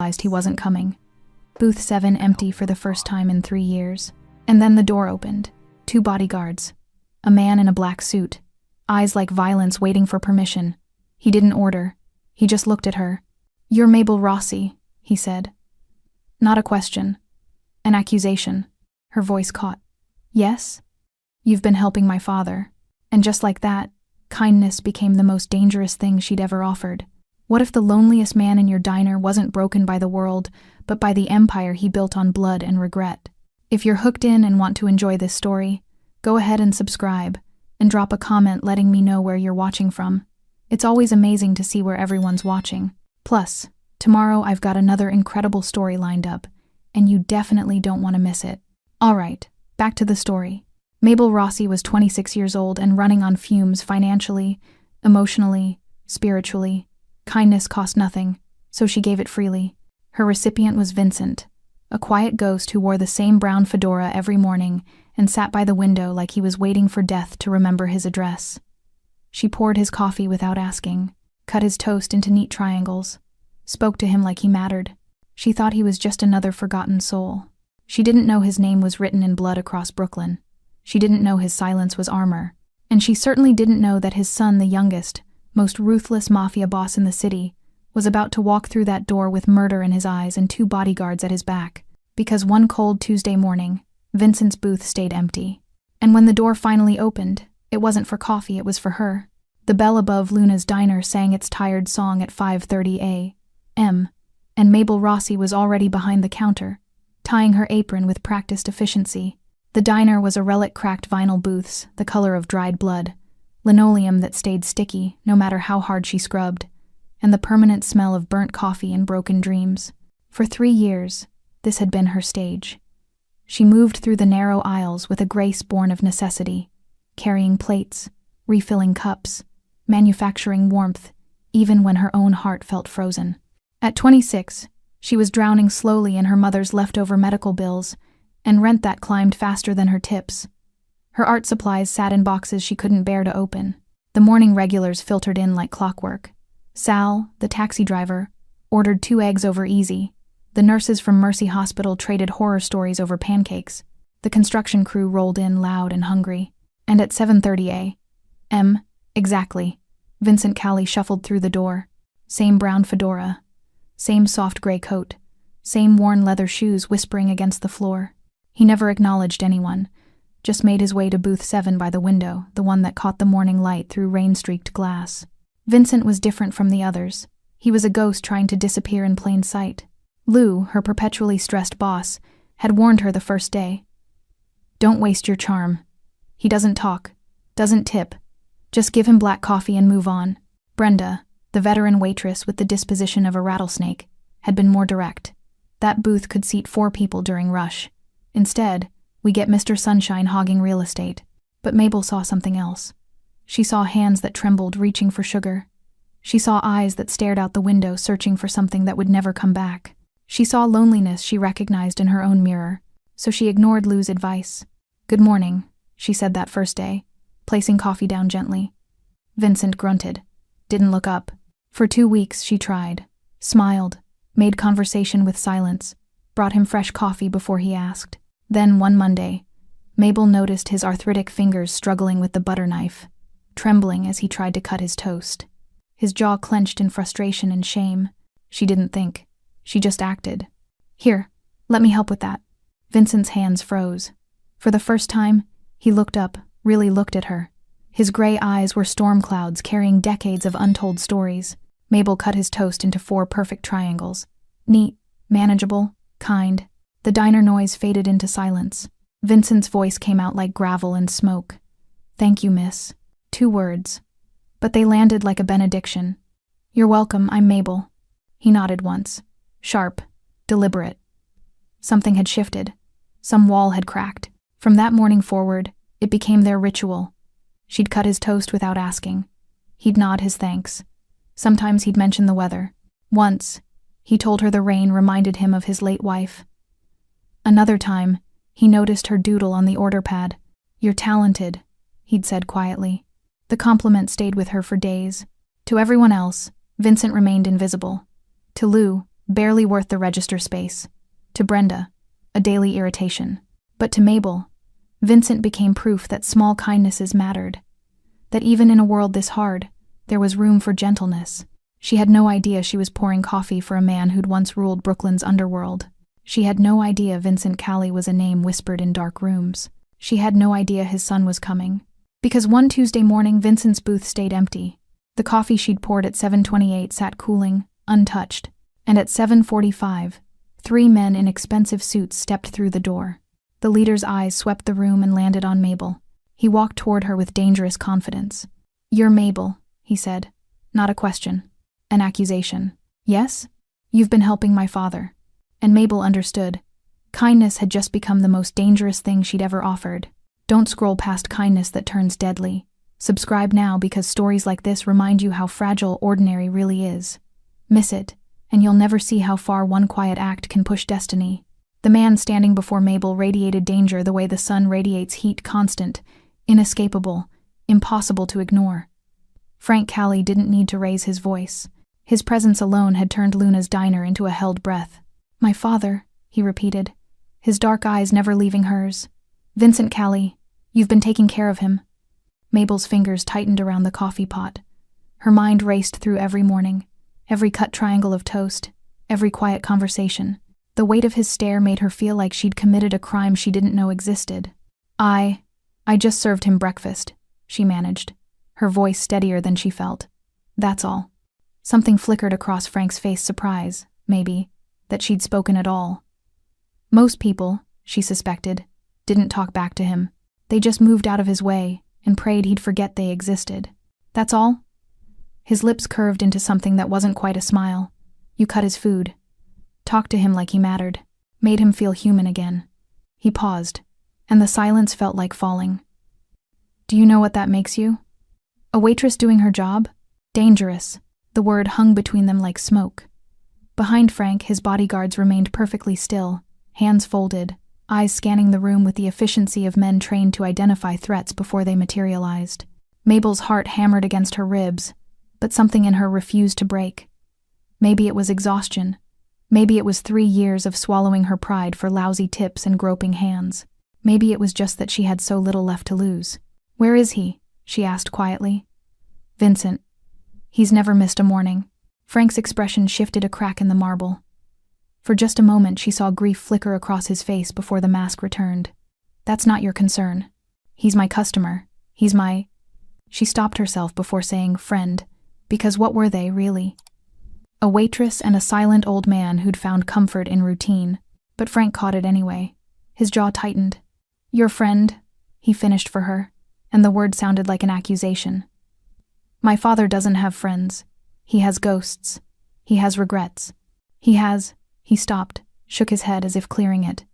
realized he wasn't coming. Booth 7 empty for the first time in 3 years. And then the door opened. 2 bodyguards. A man in a black suit. Eyes like violence waiting for permission. He didn't order. He just looked at her. "You're Mabel Rossi," he said. Not a question. An accusation. Her voice caught. "Yes? You've been helping my father." And just like that, kindness became the most dangerous thing she'd ever offered. What if the loneliest man in your diner wasn't broken by the world, but by the empire he built on blood and regret? If you're hooked in and want to enjoy this story, go ahead and subscribe, and drop a comment letting me know where you're watching from. It's always amazing to see where everyone's watching. Plus, tomorrow I've got another incredible story lined up, and you definitely don't want to miss it. Alright, back to the story. Mabel Rossi was 26 years old and running on fumes financially, emotionally, spiritually. Kindness cost nothing, so she gave it freely. Her recipient was Vincent, a quiet ghost who wore the same brown fedora every morning and sat by the window like he was waiting for death to remember his address. She poured his coffee without asking, cut his toast into neat triangles, spoke to him like he mattered. She thought he was just another forgotten soul. She didn't know his name was written in blood across Brooklyn. She didn't know his silence was armor. And she certainly didn't know that his son, the youngest, most ruthless mafia boss in the city, was about to walk through that door with murder in his eyes and 2 bodyguards at his back. Because one cold Tuesday morning, Vincent's booth stayed empty. And when the door finally opened, it wasn't for coffee, it was for her. The bell above Luna's diner sang its tired song at 5:30 a.m., and Mabel Rossi was already behind the counter, tying her apron with practiced efficiency. The diner was a relic cracked vinyl booths, the color of dried blood, linoleum that stayed sticky no matter how hard she scrubbed, and the permanent smell of burnt coffee and broken dreams. For 3 years, this had been her stage. She moved through the narrow aisles with a grace born of necessity, carrying plates, refilling cups, manufacturing warmth, even when her own heart felt frozen. At 26, she was drowning slowly in her mother's leftover medical bills and rent that climbed faster than her tips. Her art supplies sat in boxes she couldn't bear to open. The morning regulars filtered in like clockwork. Sal, the taxi driver, ordered 2 eggs over easy. The nurses from Mercy Hospital traded horror stories over pancakes. The construction crew rolled in loud and hungry. And at 7:30 a.m., exactly, Vincent Calley shuffled through the door. Same brown fedora, same soft gray coat, same worn leather shoes whispering against the floor. He never acknowledged anyone, just made his way to booth 7 by the window, the one that caught the morning light through rain-streaked glass. Vincent was different from the others. He was a ghost trying to disappear in plain sight. Lou, her perpetually stressed boss, had warned her the first day. "Don't waste your charm. He doesn't talk, doesn't tip. Just give him black coffee and move on." Brenda, the veteran waitress with the disposition of a rattlesnake, had been more direct. That booth could seat 4 people during rush. Instead, we get Mr. Sunshine hogging real estate. But Mabel saw something else. She saw hands that trembled, reaching for sugar. She saw eyes that stared out the window, searching for something that would never come back. She saw loneliness she recognized in her own mirror, so she ignored Lou's advice. "Good morning," she said that first day, placing coffee down gently. Vincent grunted, didn't look up. For 2 weeks she tried, smiled, made conversation with silence, brought him fresh coffee before he asked. Then, one Monday, Mabel noticed his arthritic fingers struggling with the butter knife, trembling as he tried to cut his toast. His jaw clenched in frustration and shame. She didn't think. She just acted. "Here, let me help with that." Vincent's hands froze. For the first time, he looked up, really looked at her. His gray eyes were storm clouds carrying decades of untold stories. Mabel cut his toast into 4 perfect triangles. Neat, manageable, kind. The diner noise faded into silence. Vincent's voice came out like gravel and smoke. "Thank you, miss." 2 words. But they landed like a benediction. "You're welcome, I'm Mabel." He nodded once. Sharp, deliberate. Something had shifted. Some wall had cracked. From that morning forward, it became their ritual. She'd cut his toast without asking. He'd nod his thanks. Sometimes he'd mention the weather. Once, he told her the rain reminded him of his late wife. Another time, he noticed her doodle on the order pad. "You're talented," he'd said quietly. The compliment stayed with her for days. To everyone else, Vincent remained invisible. To Lou, barely worth the register space. To Brenda, a daily irritation. But to Mabel, Vincent became proof that small kindnesses mattered. That even in a world this hard, there was room for gentleness. She had no idea she was pouring coffee for a man who'd once ruled Brooklyn's underworld. She had no idea Vincent Callie was a name whispered in dark rooms. She had no idea his son was coming. Because one Tuesday morning, Vincent's booth stayed empty. The coffee she'd poured at 7:28 sat cooling, untouched. And at 7:45, 3 men in expensive suits stepped through the door. The leader's eyes swept the room and landed on Mabel. He walked toward her with dangerous confidence. "You're Mabel," he said. "Not a question. An accusation." "Yes? You've been helping my father." And Mabel understood. Kindness had just become the most dangerous thing she'd ever offered. Don't scroll past kindness that turns deadly. Subscribe now, because stories like this remind you how fragile ordinary really is. Miss it, and you'll never see how far one quiet act can push destiny. The man standing before Mabel radiated danger the way the sun radiates heat, constant, inescapable, impossible to ignore. Frank Callie didn't need to raise his voice. His presence alone had turned Luna's diner into a held breath. "My father," he repeated, his dark eyes never leaving hers. "Vincent Callie, you've been taking care of him." Mabel's fingers tightened around the coffee pot. Her mind raced through every morning, every cut triangle of toast, every quiet conversation. The weight of his stare made her feel like she'd committed a crime she didn't know existed. I just served him breakfast," she managed, her voice steadier than she felt. "That's all." Something flickered across Frank's face, surprise, maybe, that she'd spoken at all. Most people, she suspected, didn't talk back to him. They just moved out of his way and prayed he'd forget they existed. "That's all?" His lips curved into something that wasn't quite a smile. "You cut his food. Talked to him like he mattered. Made him feel human again." He paused, and the silence felt like falling. "Do you know what that makes you? A waitress doing her job? Dangerous." The word hung between them like smoke. Behind Frank, his bodyguards remained perfectly still, hands folded, eyes scanning the room with the efficiency of men trained to identify threats before they materialized. Mabel's heart hammered against her ribs, but something in her refused to break. Maybe it was exhaustion. Maybe it was 3 years of swallowing her pride for lousy tips and groping hands. Maybe it was just that she had so little left to lose. "Where is he?" she asked quietly. "Vincent. He's never missed a morning." Frank's expression shifted a crack in the marble. For just a moment she saw grief flicker across his face before the mask returned. "That's not your concern. He's my customer. He's my—" She stopped herself before saying friend, because what were they, really? A waitress and a silent old man who'd found comfort in routine. But Frank caught it anyway. His jaw tightened. "Your friend," he finished for her, and the word sounded like an accusation. "My father doesn't have friends. He has ghosts. He has regrets. He stopped, shook his head as if clearing it.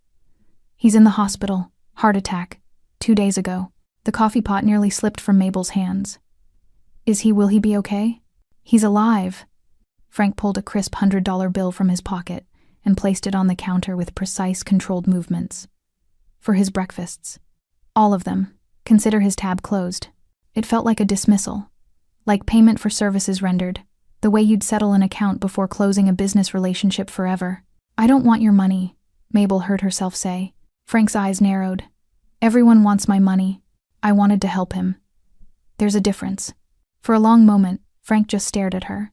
"He's in the hospital. Heart attack. 2 days ago." The coffee pot nearly slipped from Mabel's hands. Will he be okay?" "He's alive." Frank pulled a crisp $100 bill from his pocket and placed it on the counter with precise, controlled movements. "For his breakfasts. All of them. Consider his tab closed." It felt like a dismissal. Like payment for services rendered. The way you'd settle an account before closing a business relationship forever. "I don't want your money," Mabel heard herself say. Frank's eyes narrowed. "Everyone wants my money. I wanted to help him. There's a difference." For a long moment, Frank just stared at her.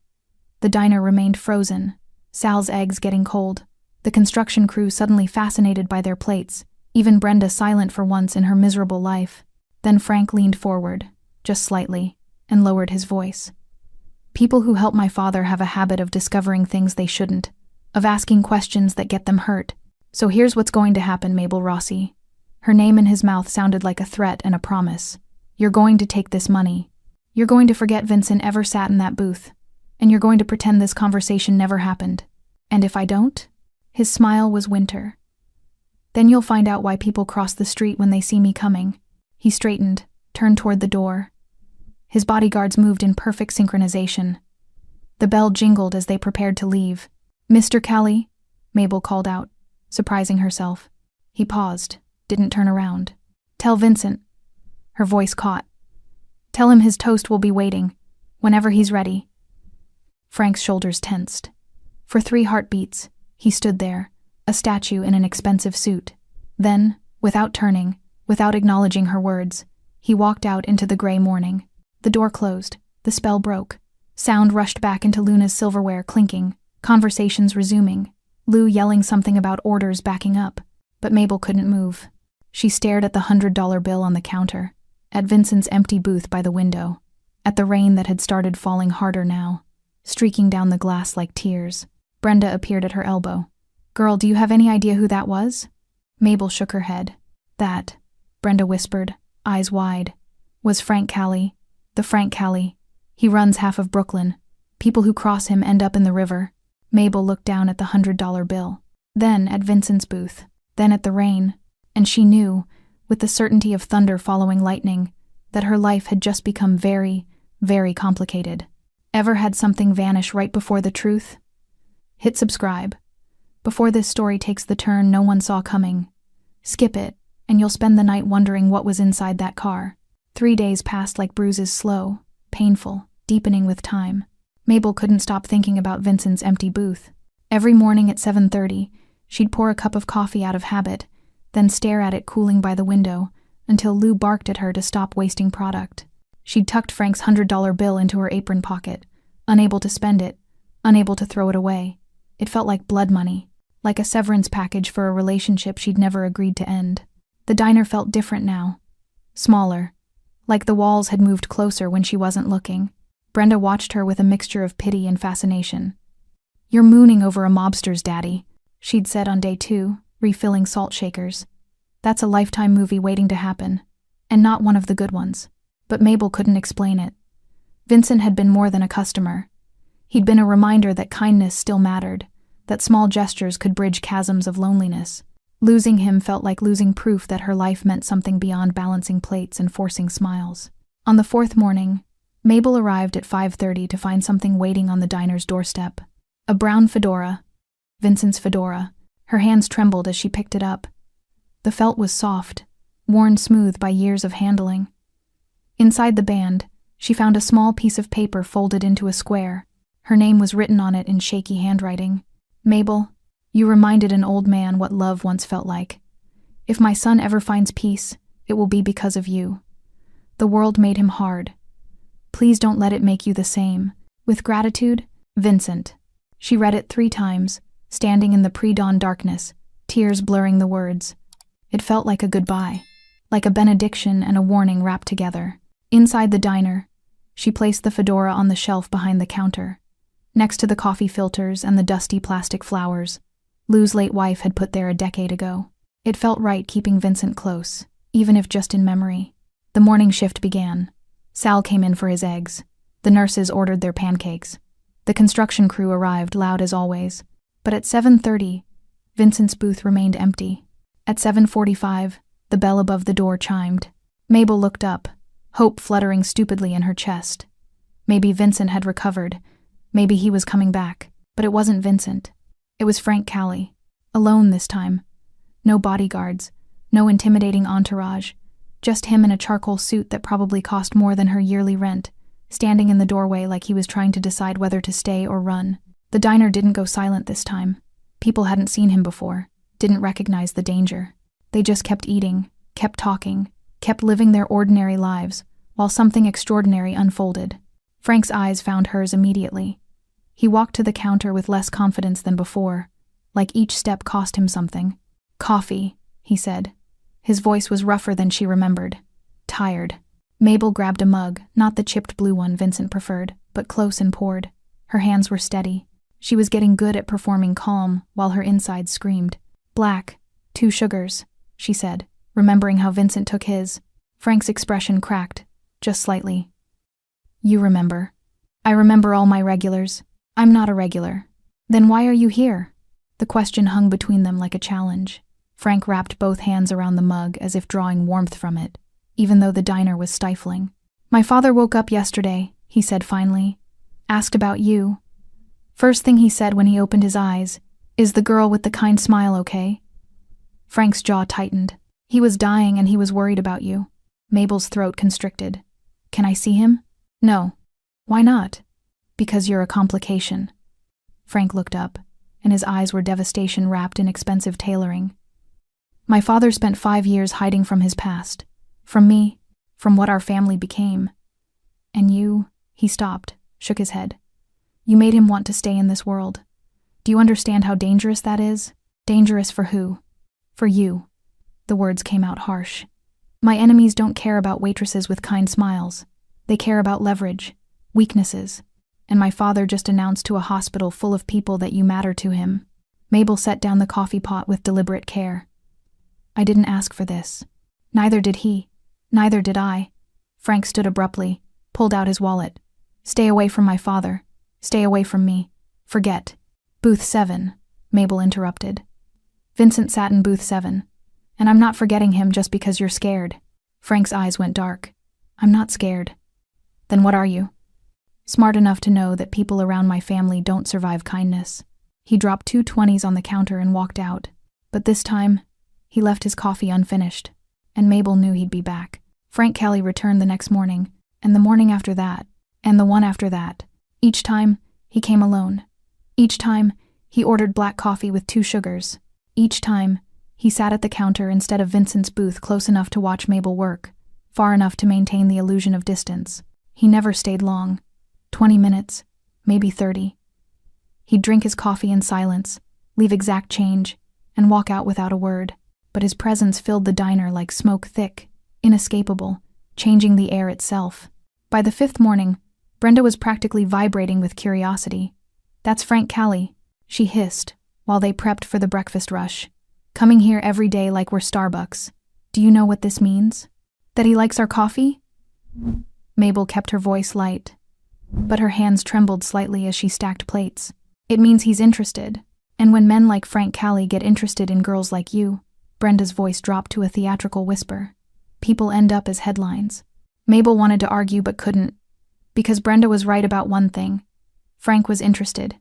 The diner remained frozen, Sal's eggs getting cold, the construction crew suddenly fascinated by their plates, even Brenda silent for once in her miserable life. Then Frank leaned forward, just slightly, and lowered his voice. "People who help my father have a habit of discovering things they shouldn't, of asking questions that get them hurt. So here's what's going to happen, Mabel Rossi." Her name in his mouth sounded like a threat and a promise. "You're going to take this money. You're going to forget Vincent ever sat in that booth. And you're going to pretend this conversation never happened. And if I don't?" His smile was winter. "Then you'll find out why people cross the street when they see me coming." He straightened, turned toward the door. His bodyguards moved in perfect synchronization. The bell jingled as they prepared to leave. "Mr. Callie," Mabel called out, surprising herself. He paused, didn't turn around. "Tell Vincent." Her voice caught. "Tell him his toast will be waiting, whenever he's ready." Frank's shoulders tensed. For 3 heartbeats, he stood there, a statue in an expensive suit. Then, without turning, without acknowledging her words, he walked out into the gray morning. The door closed. The spell broke. Sound rushed back into Luna's silverware clinking, conversations resuming, Lou yelling something about orders backing up. But Mabel couldn't move. She stared at the $100 bill on the counter, at Vincent's empty booth by the window, at the rain that had started falling harder now, streaking down the glass like tears. Brenda appeared at her elbow. "Girl, do you have any idea who that was?" Mabel shook her head. "That," Brenda whispered, eyes wide, "was Frank Callie. The Frank Callie. He runs half of Brooklyn. People who cross him end up in the river." Mabel looked down at the $100 bill, then at Vincent's booth, then at the rain, and she knew, with the certainty of thunder following lightning, that her life had just become very, very complicated. Ever had something vanish right before the truth? Hit subscribe. Before this story takes the turn no one saw coming. Skip it, and you'll spend the night wondering what was inside that car. 3 days passed like bruises, slow, painful, deepening with time. Mabel couldn't stop thinking about Vincent's empty booth. Every morning at 7:30, she'd pour a cup of coffee out of habit, then stare at it cooling by the window, until Lou barked at her to stop wasting product. She'd tucked Frank's $100 bill into her apron pocket, unable to spend it, unable to throw it away. It felt like blood money, like a severance package for a relationship she'd never agreed to end. The diner felt different now. Smaller. Like the walls had moved closer when she wasn't looking. Brenda watched her with a mixture of pity and fascination. "You're mooning over a mobster's daddy," she'd said on day 2, refilling salt shakers. "That's a Lifetime movie waiting to happen, and not one of the good ones." But Mabel couldn't explain it. Vincent had been more than a customer. He'd been a reminder that kindness still mattered, that small gestures could bridge chasms of loneliness. Losing him felt like losing proof that her life meant something beyond balancing plates and forcing smiles. On the 4th morning, Mabel arrived at 5:30 to find something waiting on the diner's doorstep. A brown fedora. Vincent's fedora. Her hands trembled as she picked it up. The felt was soft, worn smooth by years of handling. Inside the band, she found a small piece of paper folded into a square. Her name was written on it in shaky handwriting. "Mabel, you reminded an old man what love once felt like. If my son ever finds peace, it will be because of you. The world made him hard. Please don't let it make you the same. With gratitude, Vincent." She read it 3 times, standing in the pre-dawn darkness, tears blurring the words. It felt like a goodbye, like a benediction and a warning wrapped together. Inside the diner, she placed the fedora on the shelf behind the counter, next to the coffee filters and the dusty plastic flowers Lou's late wife had put there a decade ago. It felt right keeping Vincent close, even if just in memory. The morning shift began. Sal came in for his eggs. The nurses ordered their pancakes. The construction crew arrived, loud as always. But at 7:30, Vincent's booth remained empty. At 7:45, the bell above the door chimed. Mabel looked up, hope fluttering stupidly in her chest. Maybe Vincent had recovered. Maybe he was coming back. But it wasn't Vincent. It was Frank Callie. Alone this time. No bodyguards. No intimidating entourage. Just him in a charcoal suit that probably cost more than her yearly rent, standing in the doorway like he was trying to decide whether to stay or run. The diner didn't go silent this time. People hadn't seen him before, didn't recognize the danger. They just kept eating, kept talking, kept living their ordinary lives, while something extraordinary unfolded. Frank's eyes found hers immediately. He walked to the counter with less confidence than before, like each step cost him something. "Coffee," he said. His voice was rougher than she remembered. Tired. Mabel grabbed a mug, not the chipped blue one Vincent preferred, but close and poured. Her hands were steady. She was getting good at performing calm, while her insides screamed. "Black, 2 sugars," she said, remembering how Vincent took his. Frank's expression cracked, just slightly. "You remember." "I remember all my regulars. I'm not a regular." "Then why are you here?" The question hung between them like a challenge. Frank wrapped both hands around the mug as if drawing warmth from it, even though the diner was stifling. "My father woke up yesterday," he said finally. "Asked about you. First thing he said when he opened his eyes, 'Is the girl with the kind smile okay?'" Frank's jaw tightened. "He was dying and he was worried about you." Mabel's throat constricted. "Can I see him?" "No." "Why not?" "Because you're a complication." Frank looked up, and his eyes were devastation wrapped in expensive tailoring. My father spent 5 years hiding from his past. From me, from what our family became. And you, he stopped, shook his head. You made him want to stay in this world. Do you understand how dangerous that is? Dangerous for who? For you. The words came out harsh. My enemies don't care about waitresses with kind smiles. They care about leverage, weaknesses. And my father just announced to a hospital full of people that you matter to him. Mabel set down the coffee pot with deliberate care. I didn't ask for this. Neither did he. Neither did I. Frank stood abruptly, pulled out his wallet. Stay away from my father. Stay away from me. Forget. Booth 7, Mabel interrupted. Vincent sat in booth 7. And I'm not forgetting him just because you're scared. Frank's eyes went dark. I'm not scared. Then what are you? Smart enough to know that people around my family don't survive kindness. He dropped 2 20s on the counter and walked out. But this time, he left his coffee unfinished. And Mabel knew he'd be back. Frank Kelly returned the next morning, and the morning after that, and the one after that. Each time, he came alone. Each time, he ordered black coffee with 2 sugars. Each time, he sat at the counter instead of Vincent's booth close enough to watch Mabel work, far enough to maintain the illusion of distance. He never stayed long. 20 minutes, maybe 30. He'd drink his coffee in silence, leave exact change, and walk out without a word. But his presence filled the diner like smoke thick, inescapable, changing the air itself. By the 5th morning, Brenda was practically vibrating with curiosity. That's Frank Kelly, she hissed, while they prepped for the breakfast rush. Coming here every day like we're Starbucks. Do you know what this means? That he likes our coffee? Mabel kept her voice light, but her hands trembled slightly as she stacked plates. It means he's interested. And when men like Frank Kelly get interested in girls like you, Brenda's voice dropped to a theatrical whisper. People end up as headlines. Mabel wanted to argue but couldn't, because Brenda was right about one thing. Frank was interested.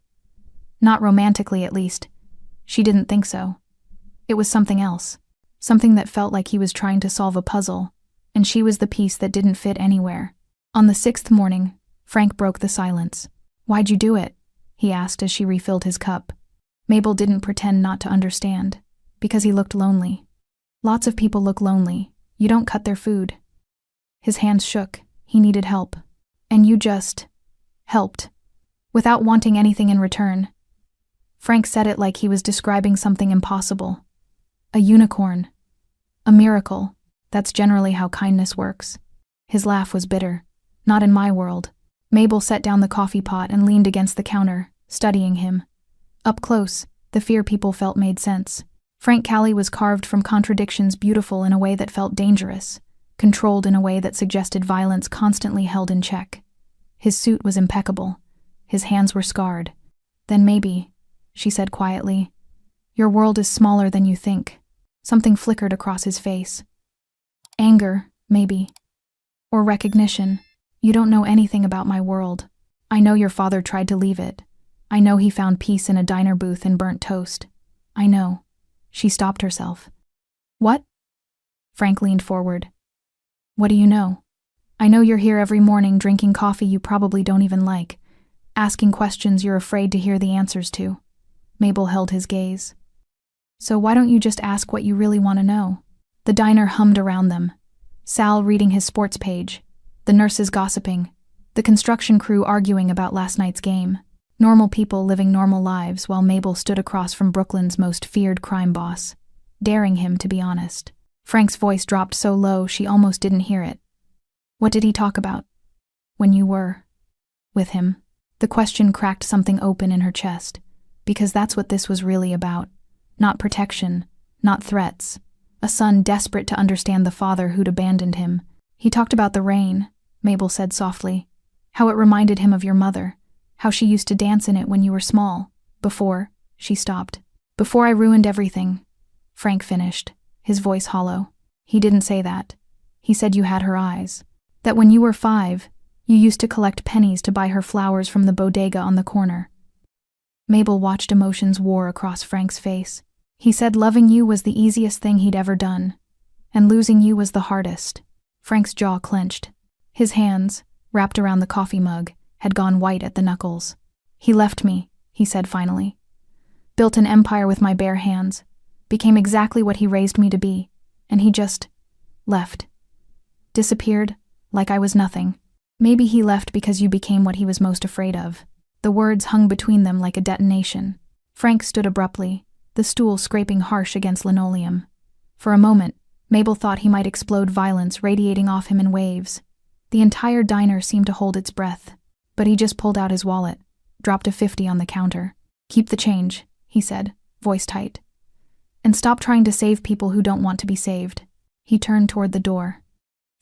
Not romantically, at least. She didn't think so. It was something else. Something that felt like he was trying to solve a puzzle, and she was the piece that didn't fit anywhere. On the 6th morning, Frank broke the silence. Why'd you do it? He asked as she refilled his cup. Mabel didn't pretend not to understand. Because he looked lonely. Lots of people look lonely. You don't cut their food. His hands shook. He needed help. And you just helped. Without wanting anything in return. Frank said it like he was describing something impossible. A unicorn. A miracle. That's generally how kindness works. His laugh was bitter. Not in my world. Mabel set down the coffee pot and leaned against the counter, studying him. Up close, the fear people felt made sense. Frank Kelly was carved from contradictions, beautiful in a way that felt dangerous, controlled in a way that suggested violence constantly held in check. His suit was impeccable. His hands were scarred. Then maybe, she said quietly, your world is smaller than you think. Something flickered across his face. Anger, maybe. Or recognition. You don't know anything about my world. I know your father tried to leave it. I know he found peace in a diner booth and burnt toast. I know. She stopped herself. What? Frank leaned forward. What do you know? I know you're here every morning drinking coffee you probably don't even like, asking questions you're afraid to hear the answers to. Mabel held his gaze. So why don't you just ask what you really want to know? The diner hummed around them. Sal reading his sports page, the nurses gossiping, the construction crew arguing about last night's game. Normal people living normal lives while Mabel stood across from Brooklyn's most feared crime boss, daring him to be honest. Frank's voice dropped so low she almost didn't hear it. What did he talk about? When you were with him? The question cracked something open in her chest, because that's what this was really about. Not protection, not threats. A son desperate to understand the father who'd abandoned him. He talked about the rain, Mabel said softly. How it reminded him of your mother. How she used to dance in it when you were small. Before, she stopped. Before I ruined everything, Frank finished, his voice hollow. He didn't say that. He said you had her eyes. That when you were 5, you used to collect pennies to buy her flowers from the bodega on the corner. Mabel watched emotions war across Frank's face. He said loving you was the easiest thing he'd ever done, and losing you was the hardest. Frank's jaw clenched. His hands, wrapped around the coffee mug, had gone white at the knuckles. He left me, he said finally. Built an empire with my bare hands, became exactly what he raised me to be, and he just left. Disappeared, like I was nothing. Maybe he left because you became what he was most afraid of. The words hung between them like a detonation. Frank stood abruptly, the stool scraping harsh against linoleum. For a moment, Mabel thought he might explode, violence radiating off him in waves. The entire diner seemed to hold its breath. But he just pulled out his wallet, dropped a 50 on the counter. "Keep the change," he said, voice tight. "And stop trying to save people who don't want to be saved." He turned toward the door.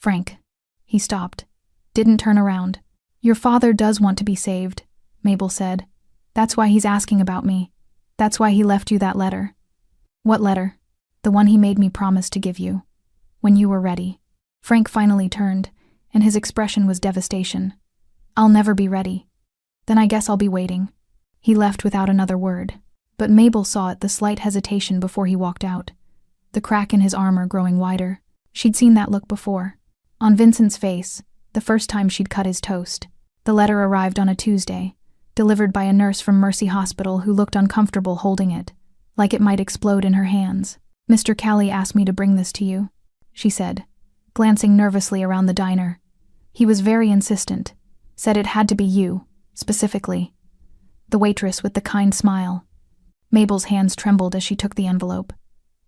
"Frank." He stopped. Didn't turn around. "Your father does want to be saved," Mabel said. "That's why he's asking about me. That's why he left you that letter." "What letter?" "The one he made me promise to give you. When you were ready." Frank finally turned, and his expression was devastation. "I'll never be ready." "Then I guess I'll be waiting." He left without another word. But Mabel saw it, the slight hesitation before he walked out. The crack in his armor growing wider. She'd seen that look before. On Vincent's face, the first time she'd cut his toast. The letter arrived on a Tuesday, delivered by a nurse from Mercy Hospital who looked uncomfortable holding it, like it might explode in her hands. "Mr. Callie asked me to bring this to you," she said, glancing nervously around the diner. "He was very insistent, said it had to be you, specifically." The waitress with the kind smile. Mabel's hands trembled as she took the envelope.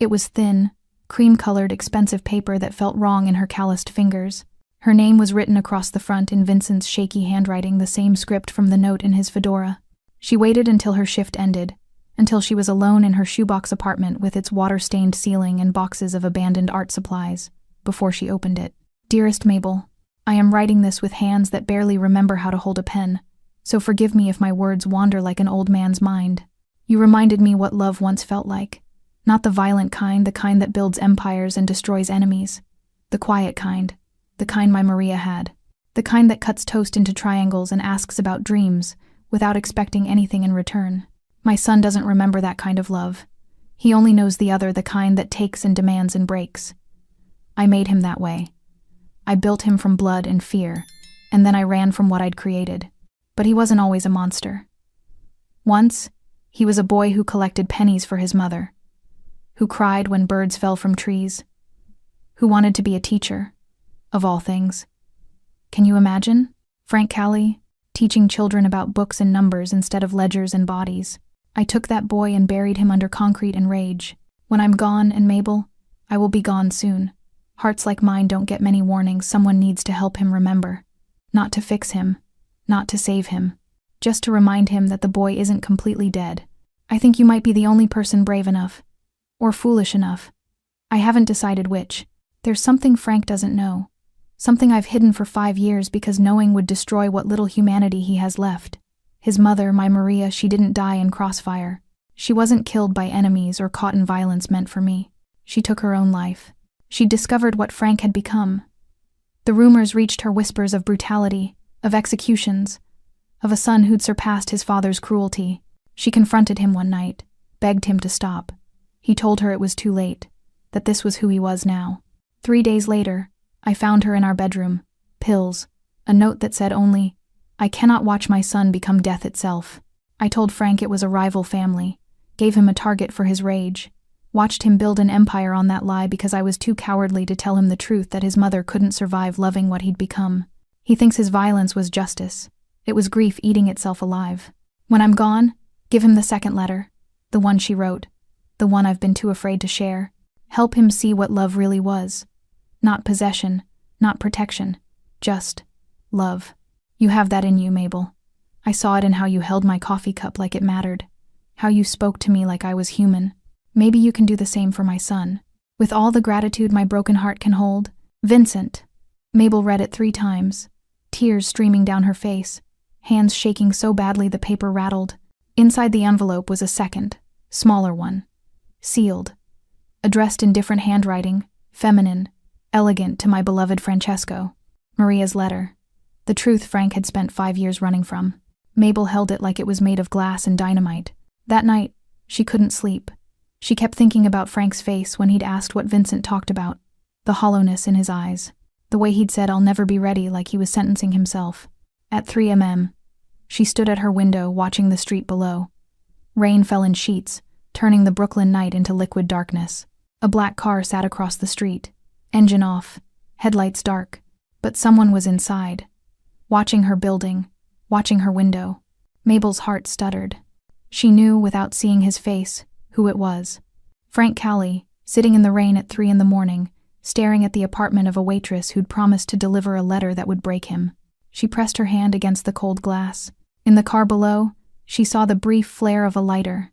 It was thin, cream-colored, expensive paper that felt wrong in her calloused fingers. Her name was written across the front in Vincent's shaky handwriting, the same script from the note in his fedora. She waited until her shift ended, until she was alone in her shoebox apartment with its water-stained ceiling and boxes of abandoned art supplies, before she opened it. "Dearest Mabel, I am writing this with hands that barely remember how to hold a pen, so forgive me if my words wander like an old man's mind. You reminded me what love once felt like. Not the violent kind, the kind that builds empires and destroys enemies. The quiet kind, the kind my Maria had. The kind that cuts toast into triangles and asks about dreams, without expecting anything in return. My son doesn't remember that kind of love. He only knows the other, the kind that takes and demands and breaks. I made him that way. I built him from blood and fear, and then I ran from what I'd created. But he wasn't always a monster. Once, he was a boy who collected pennies for his mother, who cried when birds fell from trees, who wanted to be a teacher, of all things. Can you imagine? Frank Callie, teaching children about books and numbers instead of ledgers and bodies. I took that boy and buried him under concrete and rage. When I'm gone, and Mabel, I will be gone soon. Hearts like mine don't get many warnings. Someone needs to help him remember. Not to fix him, not to save him, just to remind him that the boy isn't completely dead. I think you might be the only person brave enough, or foolish enough. I haven't decided which. There's something Frank doesn't know. Something I've hidden for 5 years because knowing would destroy what little humanity he has left. His mother, my Maria, she didn't die in crossfire. She wasn't killed by enemies or caught in violence meant for me. She took her own life. She discovered what Frank had become. The rumors reached her, whispers of brutality, of executions, of a son who'd surpassed his father's cruelty. She confronted him one night, begged him to stop. He told her it was too late, that this was who he was now. 3 days later, I found her in our bedroom, pills, a note that said only, "I cannot watch my son become death itself." I told Frank it was a rival family, gave him a target for his rage, watched him build an empire on that lie because I was too cowardly to tell him the truth that his mother couldn't survive loving what he'd become. He thinks his violence was justice. It was grief eating itself alive. When I'm gone, give him the second letter, the one she wrote, the one I've been too afraid to share. Help him see what love really was. Not possession, not protection, just love. You have that in you, Mabel. I saw it in how you held my coffee cup like it mattered, how you spoke to me like I was human. Maybe you can do the same for my son. With all the gratitude my broken heart can hold. Vincent. Mabel read it 3 times, tears streaming down her face, hands shaking so badly the paper rattled. Inside the envelope was a second, smaller one, sealed, addressed in different handwriting, feminine, elegant, to my beloved Francesco. Maria's letter. The truth Frank had spent 5 years running from. Mabel held it like it was made of glass and dynamite. That night, she couldn't sleep. She kept thinking about Frank's face when he'd asked what Vincent talked about, the hollowness in his eyes, the way he'd said, "I'll never be ready," like he was sentencing himself. At 3 a.m., She stood at her window, watching the street below. Rain fell in sheets, turning the Brooklyn night into liquid darkness. A black car sat across the street, engine off, headlights dark, but someone was inside, watching her building, watching her window. Mabel's heart stuttered. She knew, without seeing his face, who it was. Frank Callie, sitting in the rain at 3 a.m, staring at the apartment of a waitress who'd promised to deliver a letter that would break him. She pressed her hand against the cold glass. In the car below, she saw the brief flare of a lighter,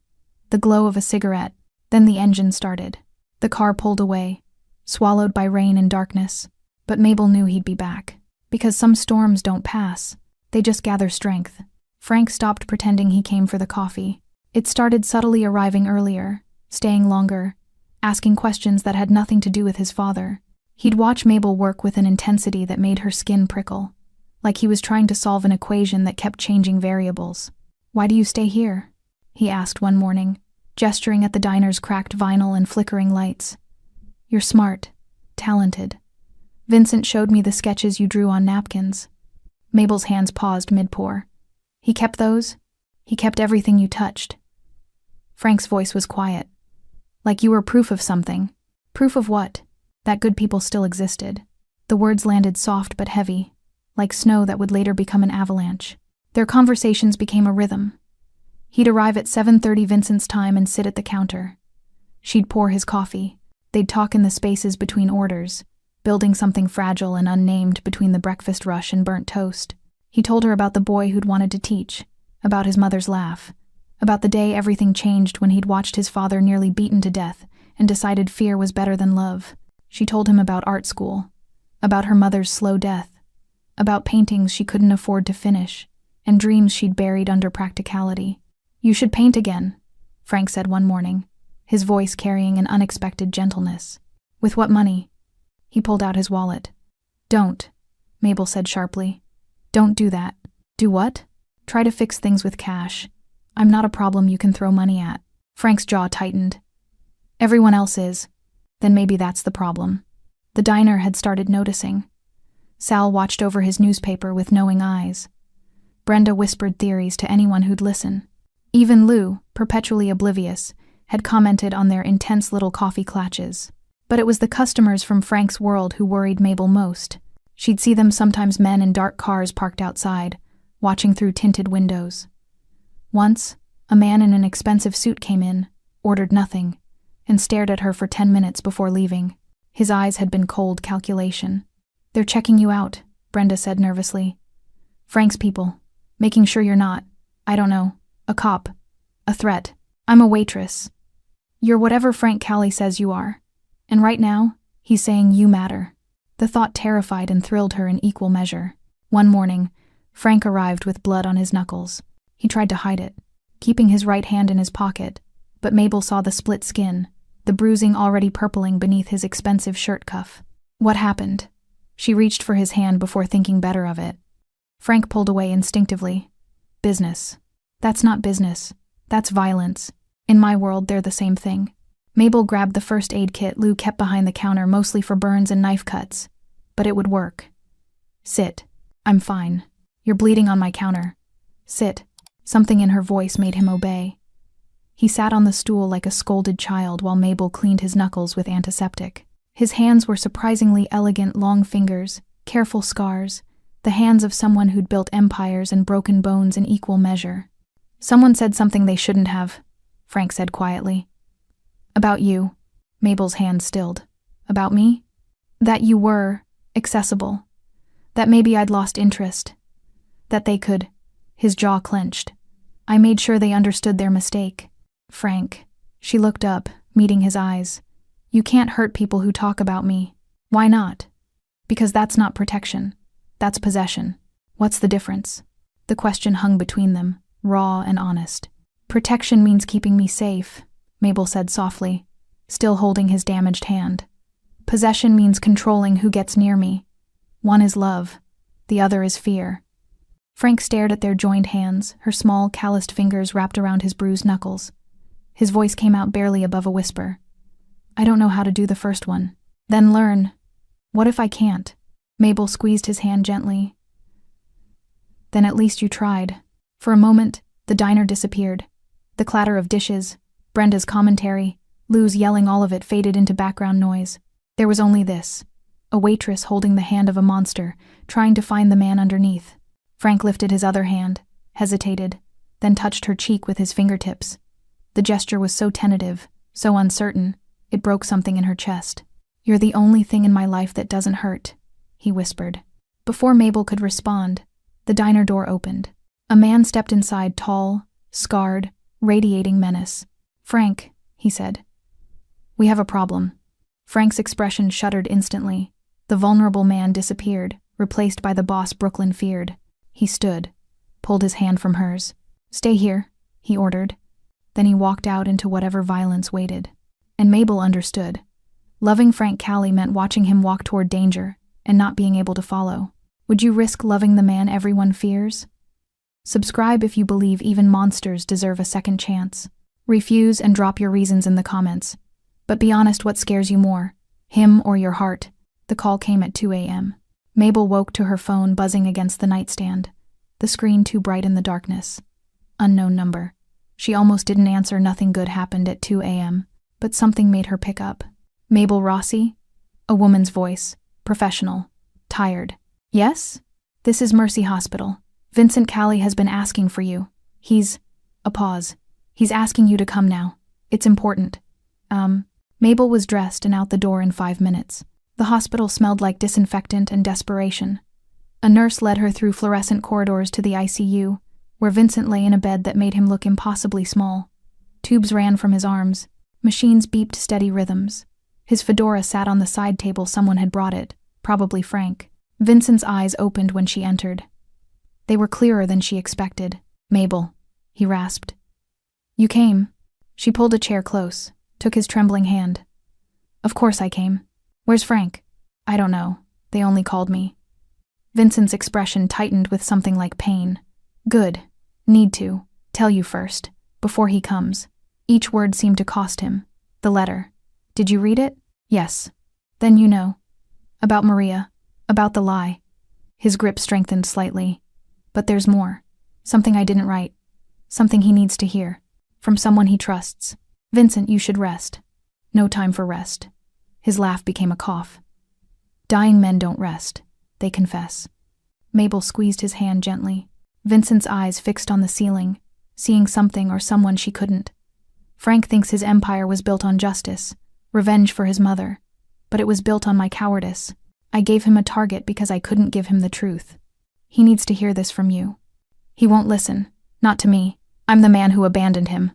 the glow of a cigarette, then the engine started. The car pulled away, swallowed by rain and darkness. But Mabel knew he'd be back. Because some storms don't pass, they just gather strength. Frank stopped pretending he came for the coffee. It started subtly arriving earlier, staying longer, asking questions that had nothing to do with his father. He'd watch Mabel work with an intensity that made her skin prickle, like he was trying to solve an equation that kept changing variables. "Why do you stay here?" he asked one morning, gesturing at the diner's cracked vinyl and flickering lights. "You're smart, talented. Vincent showed me the sketches you drew on napkins." Mabel's hands paused mid-pour. "He kept those? He kept everything you touched?" Frank's voice was quiet. "Like you were proof of something." "Proof of what?" "That good people still existed." The words landed soft but heavy, like snow that would later become an avalanche. Their conversations became a rhythm. He'd arrive at 7:30 Vincent's time and sit at the counter. She'd pour his coffee. They'd talk in the spaces between orders, building something fragile and unnamed between the breakfast rush and burnt toast. He told her about the boy who'd wanted to teach, about his mother's laugh, about the day everything changed when he'd watched his father nearly beaten to death and decided fear was better than love. She told him about art school, about her mother's slow death, about paintings she couldn't afford to finish, and dreams she'd buried under practicality. "You should paint again," Frank said one morning, his voice carrying an unexpected gentleness. "With what money?" He pulled out his wallet. "Don't," Mabel said sharply. "Don't do that." "Do what?" "Try to fix things with cash. I'm not a problem you can throw money at." Frank's jaw tightened. "Everyone else is. Then maybe that's the problem." The diner had started noticing. Sal watched over his newspaper with knowing eyes. Brenda whispered theories to anyone who'd listen. Even Lou, perpetually oblivious, had commented on their intense little coffee clatches. But it was the customers from Frank's world who worried Mabel most. She'd see them sometimes, men in dark cars parked outside, watching through tinted windows. Once, a man in an expensive suit came in, ordered nothing, and stared at her for 10 minutes before leaving. His eyes had been cold calculation. "They're checking you out," Brenda said nervously. "Frank's people, making sure you're not, I don't know, a cop, a threat. I'm a waitress. You're whatever Frank Callie says you are. And right now, he's saying you matter." The thought terrified and thrilled her in equal measure. One morning, Frank arrived with blood on his knuckles. He tried to hide it, keeping his right hand in his pocket, but Mabel saw the split skin, the bruising already purpling beneath his expensive shirt cuff. "What happened?" She reached for his hand before thinking better of it. Frank pulled away instinctively. "Business." "That's not business. That's violence. In my world, they're the same thing." Mabel grabbed the first aid kit Lou kept behind the counter, mostly for burns and knife cuts. But it would work. "Sit. I'm fine. You're bleeding on my counter. Sit." Something in her voice made him obey. He sat on the stool like a scolded child while Mabel cleaned his knuckles with antiseptic. His hands were surprisingly elegant, long fingers, careful scars, the hands of someone who'd built empires and broken bones in equal measure. "Someone said something they shouldn't have," Frank said quietly. "About you." Mabel's hand stilled. "About me?" "That you were accessible. That maybe I'd lost interest. That they could." His jaw clenched. "I made sure they understood their mistake." "Frank." She looked up, meeting his eyes. "You can't hurt people who talk about me." "Why not?" "Because that's not protection. That's possession." "What's the difference?" The question hung between them, raw and honest. "Protection means keeping me safe," Mabel said softly, still holding his damaged hand. "Possession means controlling who gets near me. One is love, the other is fear." Frank stared at their joined hands, her small, calloused fingers wrapped around his bruised knuckles. His voice came out barely above a whisper. "I don't know how to do the first one." "Then learn." "What if I can't?" Mabel squeezed his hand gently. "Then at least you tried." For a moment, the diner disappeared. The clatter of dishes, Brenda's commentary, Lou's yelling, all of it faded into background noise. There was only this: a waitress holding the hand of a monster, trying to find the man underneath. Frank lifted his other hand, hesitated, then touched her cheek with his fingertips. The gesture was so tentative, so uncertain, it broke something in her chest. "You're the only thing in my life that doesn't hurt," he whispered. Before Mabel could respond, the diner door opened. A man stepped inside, tall, scarred, radiating menace. "Frank," he said. "We have a problem." Frank's expression shuddered instantly. The vulnerable man disappeared, replaced by the boss Brooklyn feared. He stood, pulled his hand from hers. "Stay here," he ordered. Then he walked out into whatever violence waited. And Mabel understood. Loving Frank Callie meant watching him walk toward danger and not being able to follow. Would you risk loving the man everyone fears? Subscribe if you believe even monsters deserve a second chance. Refuse and drop your reasons in the comments. But be honest, what scares you more, him or your heart? The call came at 2 a.m. Mabel woke to her phone buzzing against the nightstand, the screen too bright in the darkness. Unknown number. She almost didn't answer. Nothing good happened at 2 a.m., but something made her pick up. "Mabel Rossi?" A woman's voice, professional, tired. "Yes? This is Mercy Hospital. Vincent Callie has been asking for you. A pause. "He's asking you to come now. It's important." Mabel was dressed and out the door in 5 minutes. The hospital smelled like disinfectant and desperation. A nurse led her through fluorescent corridors to the ICU, where Vincent lay in a bed that made him look impossibly small. Tubes ran from his arms. Machines beeped steady rhythms. His fedora sat on the side table. Someone had brought it, probably Frank. Vincent's eyes opened when she entered. They were clearer than she expected. "Mabel," he rasped. "You came." She pulled a chair close, took his trembling hand. "Of course I came. Where's Frank?" "I don't know. They only called me." Vincent's expression tightened with something like pain. "Good. Need to tell you first, before he comes." Each word seemed to cost him. "The letter. Did you read it?" "Yes." "Then you know. About Maria. About the lie." His grip strengthened slightly. "But there's more. Something I didn't write. Something he needs to hear. From someone he trusts. Vincent, you should rest." "No time for rest." His laugh became a cough. "Dying men don't rest. They confess." Mabel squeezed his hand gently. Vincent's eyes fixed on the ceiling, seeing something or someone she couldn't. "Frank thinks his empire was built on justice, revenge for his mother. But it was built on my cowardice. I gave him a target because I couldn't give him the truth. He needs to hear this from you. He won't listen. Not to me. I'm the man who abandoned him."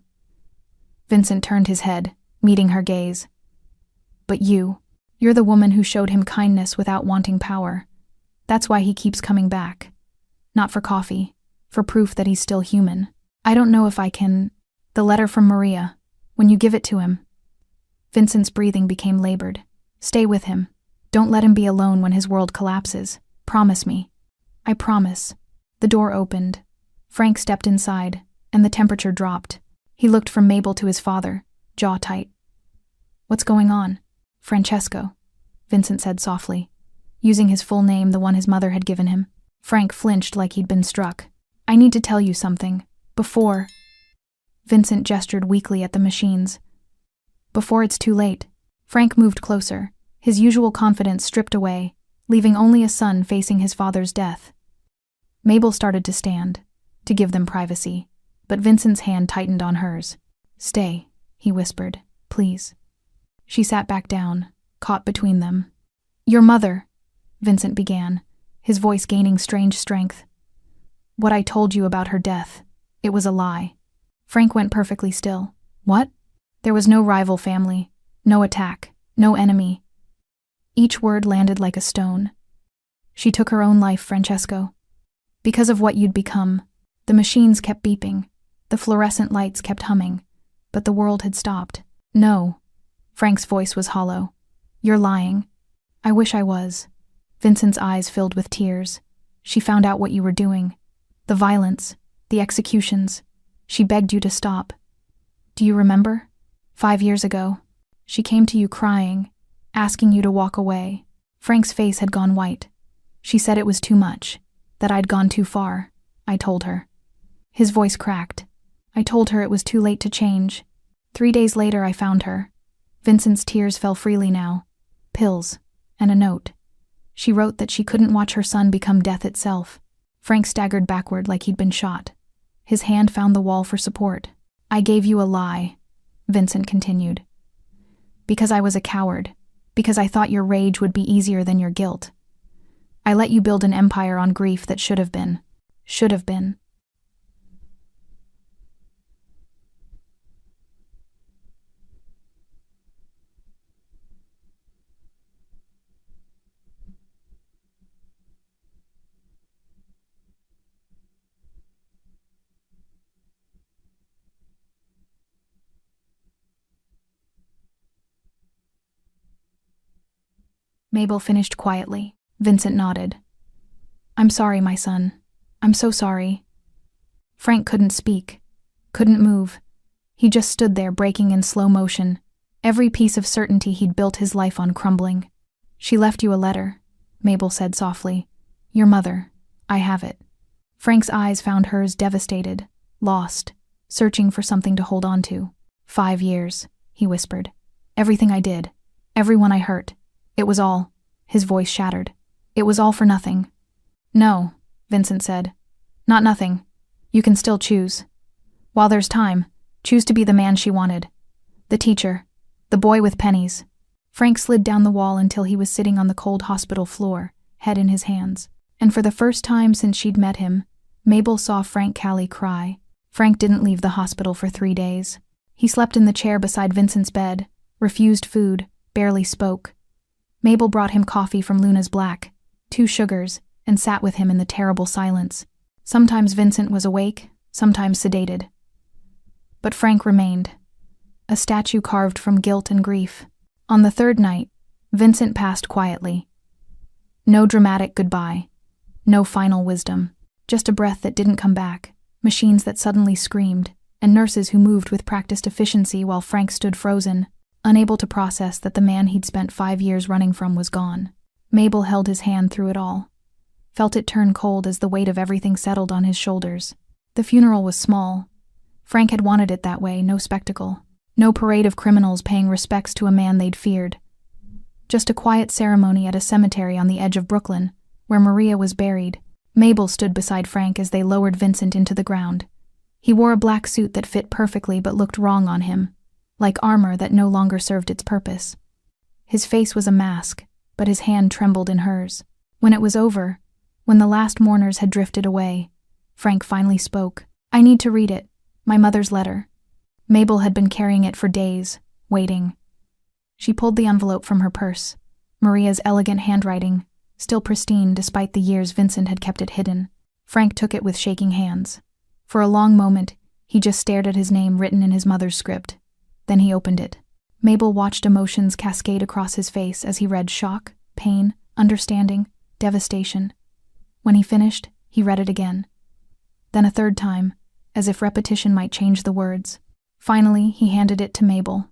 Vincent turned his head, meeting her gaze. "But you're the woman who showed him kindness without wanting power. That's why he keeps coming back. Not for coffee, for proof that he's still human. I don't know if I can—" "The letter from Maria. When you give it to him." Vincent's breathing became labored. "Stay with him. Don't let him be alone when his world collapses. Promise me." "I promise." The door opened. Frank stepped inside, and the temperature dropped. He looked from Mabel to his father, jaw tight. "What's going on?" "Francesco," Vincent said softly, using his full name, the one his mother had given him. Frank flinched like he'd been struck. "I need to tell you something. Before—" Vincent gestured weakly at the machines. "Before it's too late." Frank moved closer, his usual confidence stripped away, leaving only a son facing his father's death. Mabel started to stand, to give them privacy, but Vincent's hand tightened on hers. "Stay," he whispered. "Please." She sat back down, caught between them. "Your mother," Vincent began, his voice gaining strange strength. "What I told you about her death, it was a lie." Frank went perfectly still. "What?" "There was no rival family, no attack, no enemy." Each word landed like a stone. "She took her own life, Francesco. Because of what you'd become. The machines kept beeping. The fluorescent lights kept humming. But the world had stopped." "No." Frank's voice was hollow. "You're lying." "I wish I was." Vincent's eyes filled with tears. "She found out what you were doing. The violence, the executions. She begged you to stop. Do you remember? 5 years ago. She came to you crying, asking you to walk away." Frank's face had gone white. "She said it was too much, that I'd gone too far," I told her. His voice cracked. I told her it was too late to change. 3 days later I found her. Vincent's tears fell freely now. Pills. And a note. She wrote that she couldn't watch her son become death itself. Frank staggered backward like he'd been shot. His hand found the wall for support. I gave you a lie, Vincent continued. Because I was a coward. Because I thought your rage would be easier than your guilt. I let you build an empire on grief that should have been. Should have been. Mabel finished quietly. Vincent nodded. I'm sorry, my son. I'm so sorry. Frank couldn't speak. Couldn't move. He just stood there breaking in slow motion. Every piece of certainty he'd built his life on crumbling. She left you a letter, Mabel said softly. Your mother. I have it. Frank's eyes found hers devastated, lost, searching for something to hold on to. 5 years, he whispered. Everything I did. Everyone I hurt. It was all. His voice shattered. It was all for nothing. No, Vincent said. Not nothing. You can still choose. While there's time, choose to be the man she wanted. The teacher. The boy with pennies. Frank slid down the wall until he was sitting on the cold hospital floor, head in his hands. And for the first time since she'd met him, Mabel saw Frank Callie cry. Frank didn't leave the hospital for 3 days. He slept in the chair beside Vincent's bed, refused food, barely spoke. Mabel brought him coffee from Luna's Black, 2 sugars, and sat with him in the terrible silence. Sometimes Vincent was awake, sometimes sedated. But Frank remained, a statue carved from guilt and grief. On the 3rd night, Vincent passed quietly. No dramatic goodbye, no final wisdom, just a breath that didn't come back, machines that suddenly screamed, and nurses who moved with practiced efficiency while Frank stood frozen, unable to process that the man he'd spent 5 years running from was gone. Mabel held his hand through it all, felt it turn cold as the weight of everything settled on his shoulders. The funeral was small. Frank had wanted it that way, no spectacle. No parade of criminals paying respects to a man they'd feared. Just a quiet ceremony at a cemetery on the edge of Brooklyn, where Maria was buried. Mabel stood beside Frank as they lowered Vincent into the ground. He wore a black suit that fit perfectly but looked wrong on him, like armor that no longer served its purpose. His face was a mask, but his hand trembled in hers. When it was over, when the last mourners had drifted away, Frank finally spoke. I need to read it, my mother's letter. Mabel had been carrying it for days, waiting. She pulled the envelope from her purse, Maria's elegant handwriting, still pristine despite the years Vincent had kept it hidden. Frank took it with shaking hands. For a long moment, he just stared at his name written in his mother's script. Then he opened it. Mabel watched emotions cascade across his face as he read shock, pain, understanding, devastation. When he finished, he read it again. Then a 3rd time, as if repetition might change the words. Finally, he handed it to Mabel.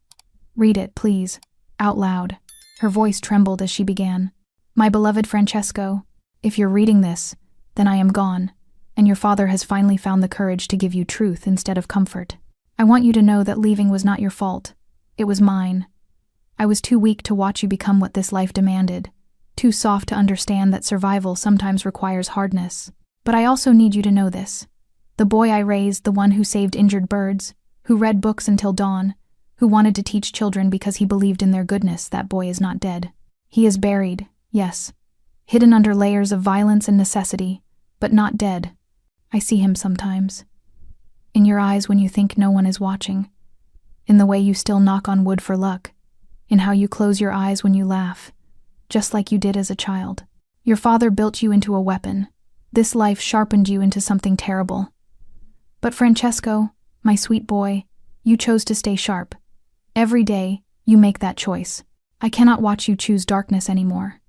Read it, please, out loud. Her voice trembled as she began. My beloved Francesco, if you're reading this, then I am gone, and your father has finally found the courage to give you truth instead of comfort. I want you to know that leaving was not your fault. It was mine. I was too weak to watch you become what this life demanded, too soft to understand that survival sometimes requires hardness. But I also need you to know this. The boy I raised, the one who saved injured birds, who read books until dawn, who wanted to teach children because he believed in their goodness, that boy is not dead. He is buried, yes, hidden under layers of violence and necessity, but not dead. I see him sometimes. In your eyes when you think no one is watching. In the way you still knock on wood for luck. In how you close your eyes when you laugh, just like you did as a child. Your father built you into a weapon. This life sharpened you into something terrible. But Francesco, my sweet boy, you chose to stay sharp. Every day, you make that choice. I cannot watch you choose darkness anymore.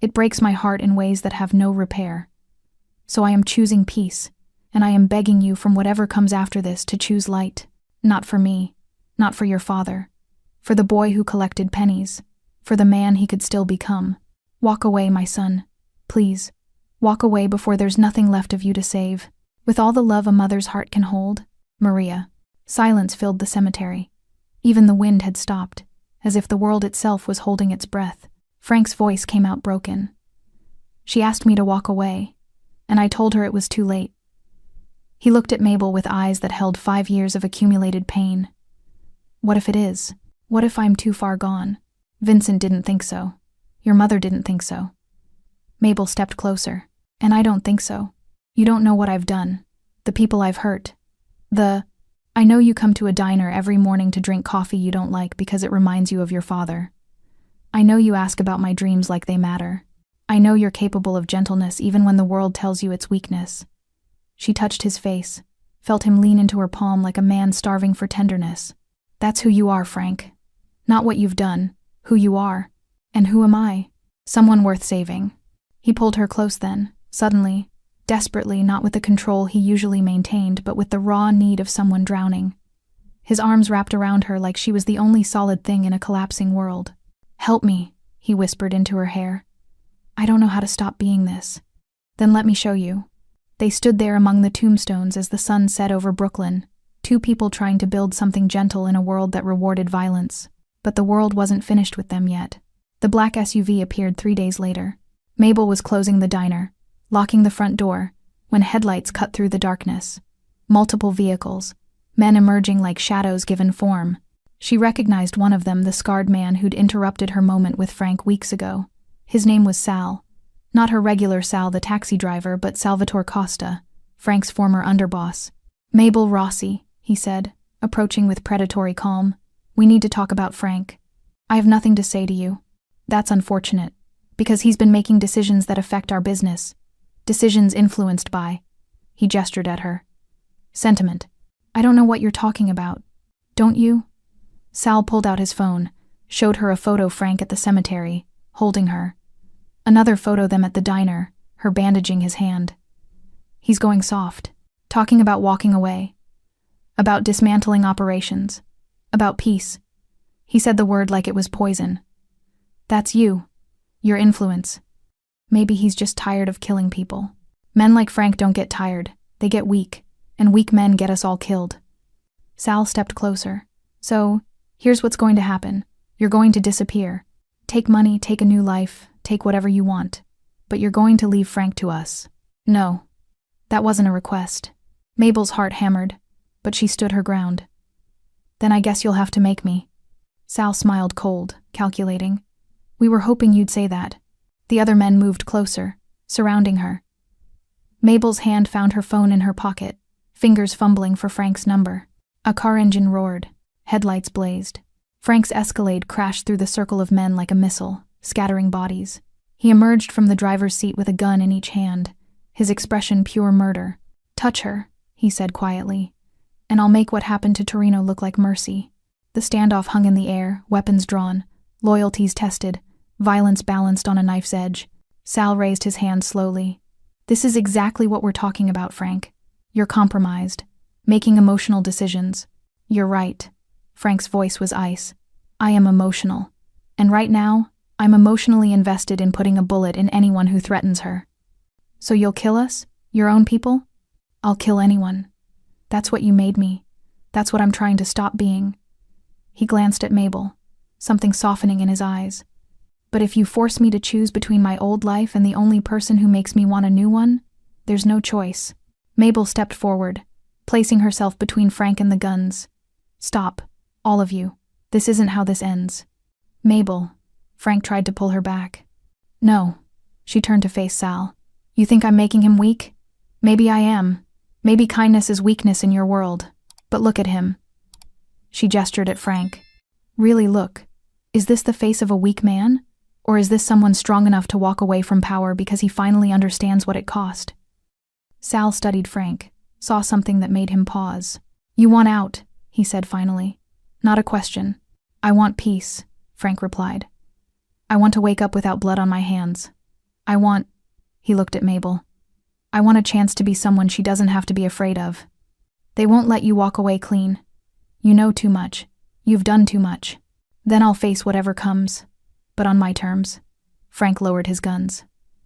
It breaks my heart in ways that have no repair. So I am choosing peace, and I am begging you from whatever comes after this to choose light. Not for me, not for your father, for the boy who collected pennies, for the man he could still become. Walk away, my son. Please, walk away before there's nothing left of you to save. With all the love a mother's heart can hold, Maria. Silence filled the cemetery. Even the wind had stopped, as if the world itself was holding its breath. Frank's voice came out broken. She asked me to walk away, and I told her it was too late. He looked at Mabel with eyes that held 5 years of accumulated pain. What if it is? What if I'm too far gone? Vincent didn't think so. Your mother didn't think so. Mabel stepped closer. And I don't think so. You don't know what I've done. The people I've hurt. I know you come to a diner every morning to drink coffee you don't like because it reminds you of your father. I know you ask about my dreams like they matter. I know you're capable of gentleness even when the world tells you it's weakness. She touched his face, felt him lean into her palm like a man starving for tenderness. That's who you are, Frank. Not what you've done, who you are. And who am I? Someone worth saving. He pulled her close then, suddenly, desperately, not with the control he usually maintained, but with the raw need of someone drowning. His arms wrapped around her like she was the only solid thing in a collapsing world. Help me, he whispered into her hair. I don't know how to stop being this. Then let me show you. They stood there among the tombstones as the sun set over Brooklyn, 2 people trying to build something gentle in a world that rewarded violence. But the world wasn't finished with them yet. The black SUV appeared 3 days later. Mabel was closing the diner, locking the front door, when headlights cut through the darkness. Multiple vehicles, men emerging like shadows given form. She recognized one of them, the scarred man who'd interrupted her moment with Frank weeks ago. His name was Sal. Not her regular Sal, the taxi driver, but Salvatore Costa, Frank's former underboss. Mabel Rossi, he said, approaching with predatory calm. We need to talk about Frank. I have nothing to say to you. That's unfortunate, because he's been making decisions that affect our business. Decisions influenced by, he gestured at her, sentiment. I don't know what you're talking about. Don't you? Sal pulled out his phone, showed her a photo Frank at the cemetery, holding her. Another photo them at the diner, her bandaging his hand. He's going soft, talking about walking away, about dismantling operations, about peace. He said the word like it was poison. That's you, your influence. Maybe he's just tired of killing people. Men like Frank don't get tired, they get weak, and weak men get us all killed. Sal stepped closer. So, here's what's going to happen. You're going to disappear. Take money, take a new life, take whatever you want. But you're going to leave Frank to us. No. That wasn't a request. Mabel's heart hammered, but she stood her ground. Then I guess you'll have to make me. Sal smiled cold, calculating. We were hoping you'd say that. The other men moved closer, surrounding her. Mabel's hand found her phone in her pocket, fingers fumbling for Frank's number. A car engine roared. Headlights blazed. Frank's Escalade crashed through the circle of men like a missile, scattering bodies. He emerged from the driver's seat with a gun in each hand, his expression pure murder. Touch her, he said quietly, and I'll make what happened to Torino look like mercy. The standoff hung in the air, weapons drawn, loyalties tested, violence balanced on a knife's edge. Sal raised his hand slowly. This is exactly what we're talking about, Frank. You're compromised, making emotional decisions. You're right. Frank's voice was ice. I am emotional. And right now, I'm emotionally invested in putting a bullet in anyone who threatens her. So you'll kill us? Your own people? I'll kill anyone. That's what you made me. That's what I'm trying to stop being. He glanced at Mabel, something softening in his eyes. But if you force me to choose between my old life and the only person who makes me want a new one, there's no choice. Mabel stepped forward, placing herself between Frank and the guns. Stop, all of you. This isn't how this ends. Mabel. Frank tried to pull her back. No. She turned to face Sal. You think I'm making him weak? Maybe I am. Maybe kindness is weakness in your world. But look at him. She gestured at Frank. Really look. Is this the face of a weak man? Or is this someone strong enough to walk away from power because he finally understands what it cost? Sal studied Frank, saw something that made him pause. You want out, he said finally. Not a question. I want peace, Frank replied. I want to wake up without blood on my hands. I want, he looked at Mabel. I want a chance to be someone she doesn't have to be afraid of. They won't let you walk away clean. You know too much. You've done too much. Then I'll face whatever comes. But on my terms. Frank lowered his guns.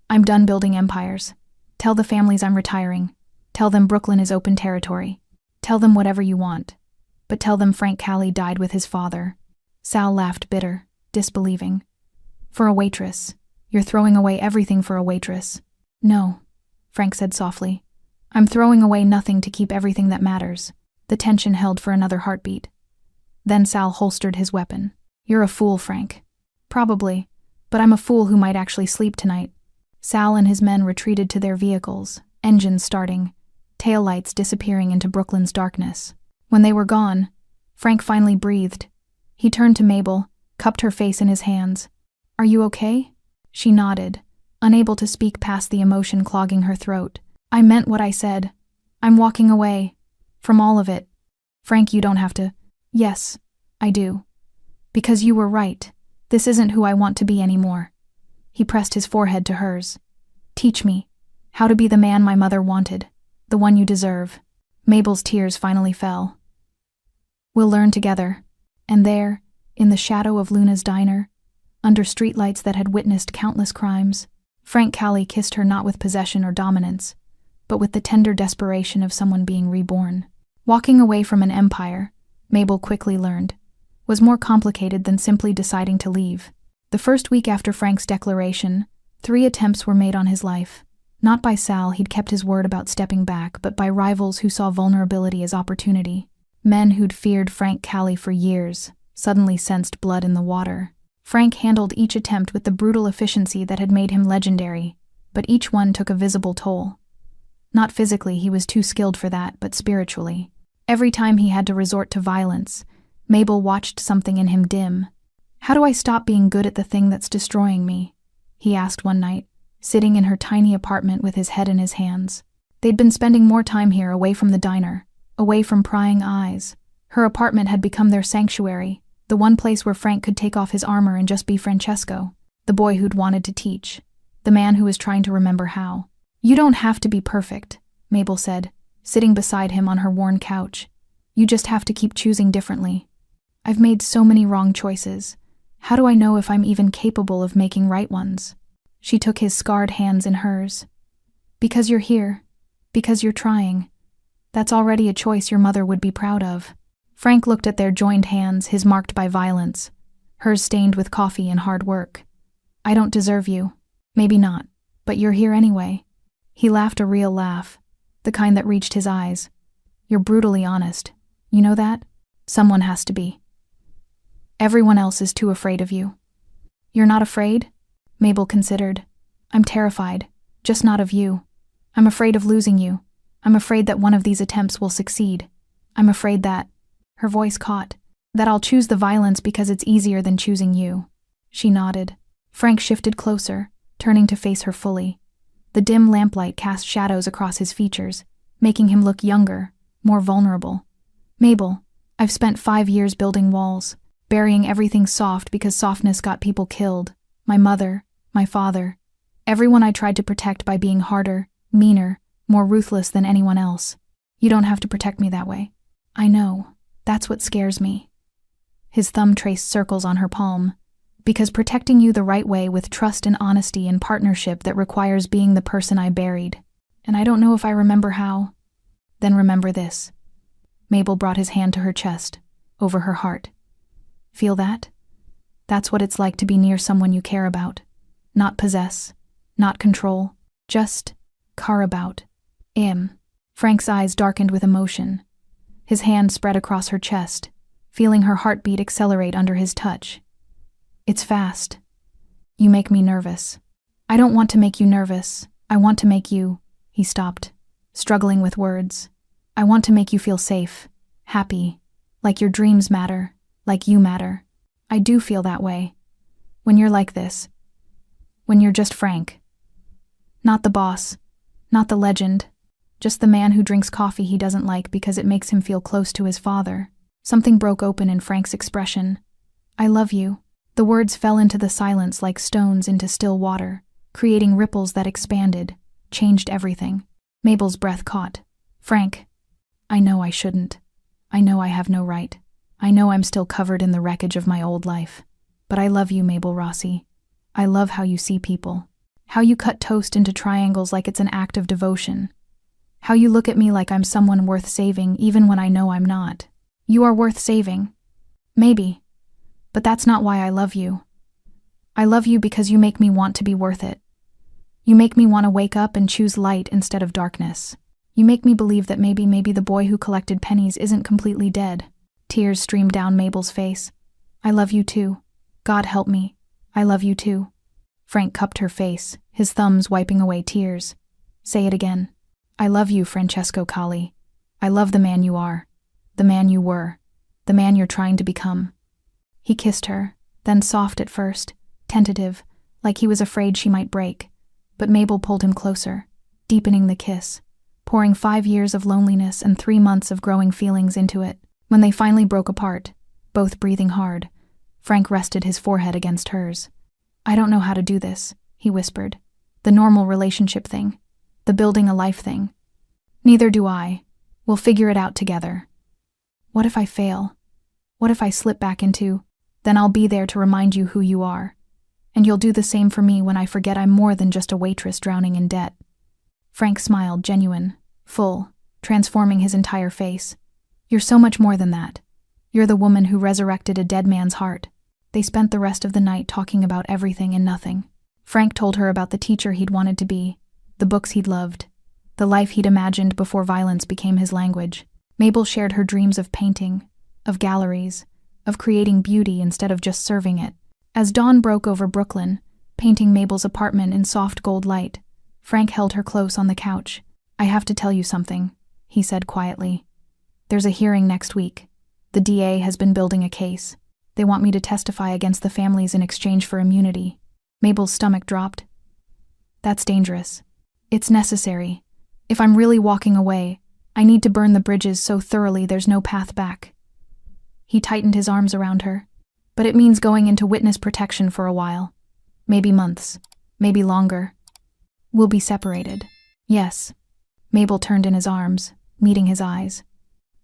I'm done building empires. Tell the families I'm retiring. Tell them Brooklyn is open territory. Tell them whatever you want. But tell them Frank Callie died with his father. Sal laughed bitter, disbelieving. For a waitress. You're throwing away everything for a waitress. No, Frank said softly. I'm throwing away nothing to keep everything that matters. The tension held for another heartbeat. Then Sal holstered his weapon. You're a fool, Frank. Probably, but I'm a fool who might actually sleep tonight. Sal and his men retreated to their vehicles, engines starting, taillights disappearing into Brooklyn's darkness. When they were gone, Frank finally breathed. He turned to Mabel, cupped her face in his hands. Are you okay? She nodded, unable to speak past the emotion clogging her throat. I meant what I said. I'm walking away. From all of it. Frank, you don't have to. Yes, I do. Because you were right. This isn't who I want to be anymore. He pressed his forehead to hers. Teach me how to be the man my mother wanted, the one you deserve. Mabel's tears finally fell. We'll learn together. And there, in the shadow of Luna's diner, under streetlights that had witnessed countless crimes, Frank Callie kissed her not with possession or dominance, but with the tender desperation of someone being reborn. Walking away from an empire, Mabel quickly learned, was more complicated than simply deciding to leave. The first week after Frank's declaration, 3 attempts were made on his life. Not by Sal, he'd kept his word about stepping back, but by rivals who saw vulnerability as opportunity. Men who'd feared Frank Callie for years suddenly sensed blood in the water. Frank handled each attempt with the brutal efficiency that had made him legendary, but each one took a visible toll. Not physically, he was too skilled for that, but spiritually. Every time he had to resort to violence, Mabel watched something in him dim. How do I stop being good at the thing that's destroying me? He asked one night, sitting in her tiny apartment with his head in his hands. They'd been spending more time here, away from the diner, away from prying eyes. Her apartment had become their sanctuary, the one place where Frank could take off his armor and just be Francesco, the boy who'd wanted to teach, the man who was trying to remember how. You don't have to be perfect, Mabel said, sitting beside him on her worn couch. You just have to keep choosing differently. I've made so many wrong choices. How do I know if I'm even capable of making right ones? She took his scarred hands in hers. Because you're here. Because you're trying. That's already a choice your mother would be proud of. Frank looked at their joined hands, his marked by violence, hers stained with coffee and hard work. I don't deserve you. Maybe not, but you're here anyway. He laughed a real laugh, the kind that reached his eyes. You're brutally honest. You know that? Someone has to be. Everyone else is too afraid of you. You're not afraid? Mabel considered. I'm terrified, just not of you. I'm afraid of losing you. I'm afraid that one of these attempts will succeed. I'm afraid that, her voice caught, that I'll choose the violence because it's easier than choosing you. She nodded. Frank shifted closer, turning to face her fully. The dim lamplight cast shadows across his features, making him look younger, more vulnerable. Mabel, I've spent 5 years building walls, burying everything soft because softness got people killed. My mother, my father, everyone I tried to protect by being harder, meaner, more ruthless than anyone else. You don't have to protect me that way. I know. That's what scares me. His thumb traced circles on her palm. Because protecting you the right way with trust and honesty and partnership that requires being the person I buried. And I don't know if I remember how. Then remember this. Mabel brought his hand to her chest, over her heart. Feel that? That's what it's like to be near someone you care about. Not possess, not control, just care about. Frank's eyes darkened with emotion. His hand spread across her chest, feeling her heartbeat accelerate under his touch. It's fast. You make me nervous. I don't want to make you nervous. I want to make you... He stopped, struggling with words. I want to make you feel safe, happy, like your dreams matter, like you matter. I do feel that way. When you're like this. When you're just Frank. Not the boss, not the legend, just the man who drinks coffee he doesn't like because it makes him feel close to his father. Something broke open in Frank's expression. I love you. The words fell into the silence like stones into still water, creating ripples that expanded, changed everything. Mabel's breath caught. Frank, I know I shouldn't. I know I have no right. I know I'm still covered in the wreckage of my old life. But I love you, Mabel Rossi. I love how you see people. How you cut toast into triangles like it's an act of devotion. How you look at me like I'm someone worth saving even when I know I'm not. You are worth saving. Maybe. But that's not why I love you. I love you because you make me want to be worth it. You make me want to wake up and choose light instead of darkness. You make me believe that maybe the boy who collected pennies isn't completely dead. Tears streamed down Mabel's face. I love you too. God help me. I love you too. Frank cupped her face, his thumbs wiping away tears. Say it again. I love you, Francesco Colli. I love the man you are. The man you were. The man you're trying to become. He kissed her, then soft at first, tentative, like he was afraid she might break. But Mabel pulled him closer, deepening the kiss, pouring 5 years of loneliness and 3 months of growing feelings into it. When they finally broke apart, both breathing hard, Frank rested his forehead against hers. I don't know how to do this, he whispered. The normal relationship thing. The building a life thing. Neither do I. We'll figure it out together. What if I fail? What if I slip back into? Then I'll be there to remind you who you are. And you'll do the same for me when I forget I'm more than just a waitress drowning in debt. Frank smiled, genuine, full, transforming his entire face. You're so much more than that. You're the woman who resurrected a dead man's heart. They spent the rest of the night talking about everything and nothing. Frank told her about the teacher he'd wanted to be, the books he'd loved, the life he'd imagined before violence became his language. Mabel shared her dreams of painting, of galleries, of creating beauty instead of just serving it. As dawn broke over Brooklyn, painting Mabel's apartment in soft gold light, Frank held her close on the couch. I have to tell you something, he said quietly. There's a hearing next week. The DA has been building a case. They want me to testify against the families in exchange for immunity. Mabel's stomach dropped. That's dangerous. It's necessary. If I'm really walking away, I need to burn the bridges so thoroughly there's no path back. He tightened his arms around her. But it means going into witness protection for a while. Maybe months. Maybe longer. We'll be separated. Yes. Mabel turned in his arms, meeting his eyes.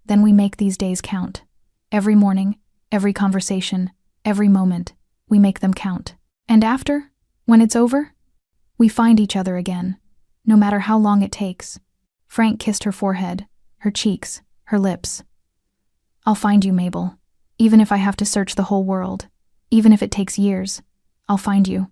Then we make these days count. Every morning, every conversation, every moment, we make them count. And after, when it's over, we find each other again, no matter how long it takes. Frank kissed her forehead, her cheeks, her lips. I'll find you, Mabel. Even if I have to search the whole world, even if it takes years, I'll find you.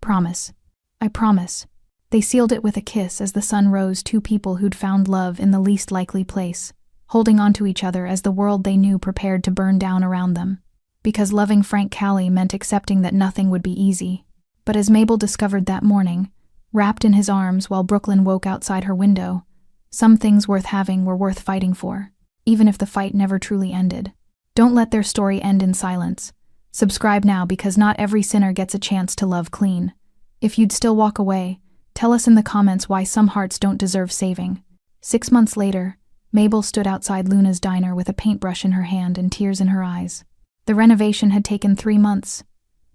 Promise. I promise. They sealed it with a kiss as the sun rose, two people who'd found love in the least likely place, holding on to each other as the world they knew prepared to burn down around them. Because loving Frank Colli meant accepting that nothing would be easy. But as Mabel discovered that morning, wrapped in his arms while Brooklyn woke outside her window, some things worth having were worth fighting for, even if the fight never truly ended. Don't let their story end in silence. Subscribe now because not every sinner gets a chance to love clean. If you'd still walk away, tell us in the comments why some hearts don't deserve saving. 6 months later, Mabel stood outside Luna's diner with a paintbrush in her hand and tears in her eyes. The renovation had taken 3 months.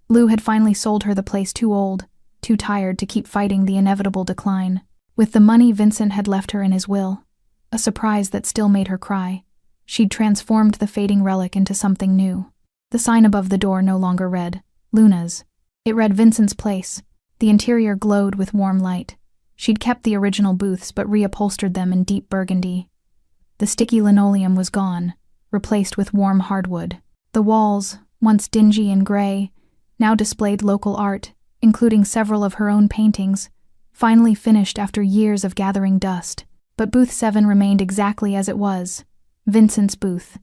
Lou had finally sold her the place too old, too tired to keep fighting the inevitable decline. With the money Vincent had left her in his will, a surprise that still made her cry, she'd transformed the fading relic into something new. The sign above the door no longer read, Luna's. It read Vincent's place. The interior glowed with warm light. She'd kept the original booths but reupholstered them in deep burgundy. The sticky linoleum was gone, replaced with warm hardwood. The walls, once dingy and gray, now displayed local art, including several of her own paintings, finally finished after years of gathering dust. But booth 7 remained exactly as it was, Vincent's booth,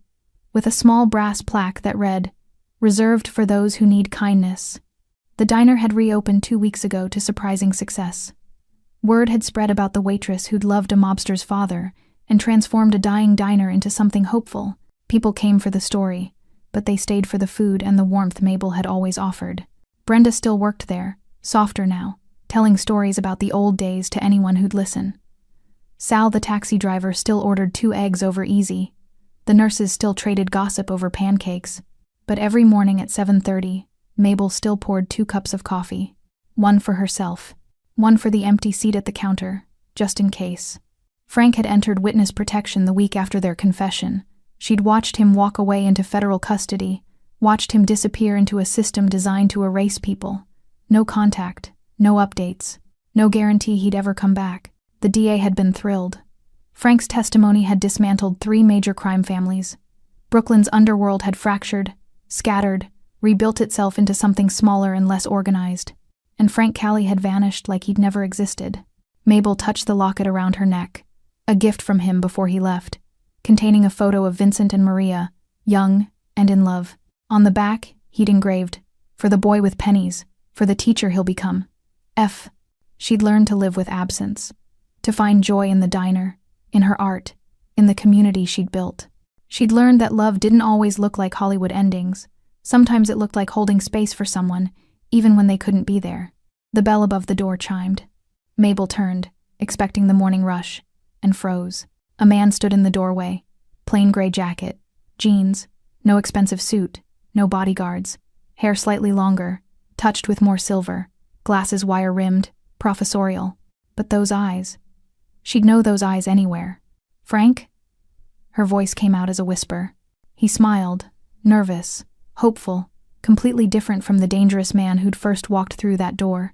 with a small brass plaque that read, "Reserved for those who need kindness." The diner had reopened 2 weeks ago to surprising success. Word had spread about the waitress who'd loved a mobster's father and transformed a dying diner into something hopeful. People came for the story, but they stayed for the food and the warmth Mabel had always offered. Brenda still worked there, softer now, telling stories about the old days to anyone who'd listen. Sal, the taxi driver, still ordered 2 eggs over easy. The nurses still traded gossip over pancakes. But every morning at 7:30, Mabel still poured 2 cups of coffee. One for herself, one for the empty seat at the counter, just in case. Frank had entered witness protection the week after their confession. She'd watched him walk away into federal custody, watched him disappear into a system designed to erase people. No contact, no updates, no guarantee he'd ever come back. The DA had been thrilled. Frank's testimony had dismantled 3 major crime families. Brooklyn's underworld had fractured, scattered, rebuilt itself into something smaller and less organized. And Frank Callie had vanished like he'd never existed. Mabel touched the locket around her neck, a gift from him before he left, containing a photo of Vincent and Maria, young and in love. On the back, he'd engraved, "For the boy with pennies, for the teacher he'll become." She'd learned to live with absence, to find joy in the diner, in her art, in the community she'd built. She'd learned that love didn't always look like Hollywood endings. Sometimes it looked like holding space for someone, even when they couldn't be there. The bell above the door chimed. Mabel turned, expecting the morning rush, and froze. A man stood in the doorway, plain gray jacket, jeans, no expensive suit, no bodyguards, hair slightly longer, touched with more silver, glasses wire-rimmed, professorial. But those eyes. She'd know those eyes anywhere. "Frank?" Her voice came out as a whisper. He smiled, nervous, hopeful, completely different from the dangerous man who'd first walked through that door.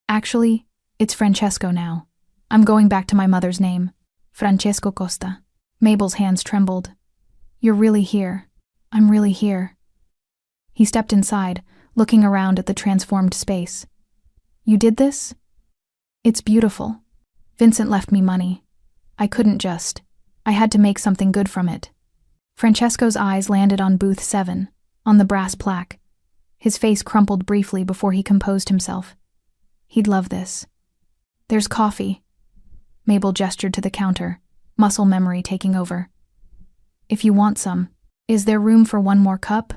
"Actually, it's Francesco now. I'm going back to my mother's name. Francesco Costa." Mabel's hands trembled. "You're really here. I'm really here." He stepped inside, looking around at the transformed space. "You did this? It's beautiful. Vincent left me money. I couldn't just. I had to make something good from it." Francesco's eyes landed on booth 7, on the brass plaque. His face crumpled briefly before he composed himself. He'd love this. "There's coffee." Mabel gestured to the counter, muscle memory taking over. "If you want some. Is there room for one more cup?"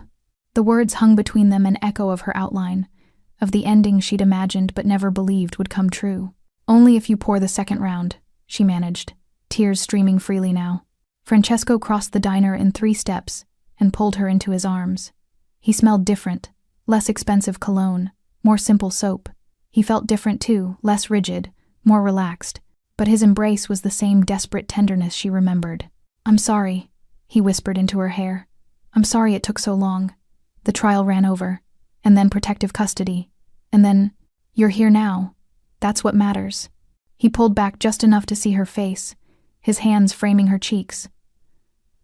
The words hung between them, an echo of her outline, of the ending she'd imagined but never believed would come true. "Only if you pour the second round," she managed, tears streaming freely now. Francesco crossed the diner in 3 steps and pulled her into his arms. He smelled different, less expensive cologne, more simple soap. He felt different too, less rigid, more relaxed, but his embrace was the same desperate tenderness she remembered. "I'm sorry," he whispered into her hair. "I'm sorry it took so long. The trial ran over, and then protective custody, and then, you're here now. That's what matters." He pulled back just enough to see her face, his hands framing her cheeks.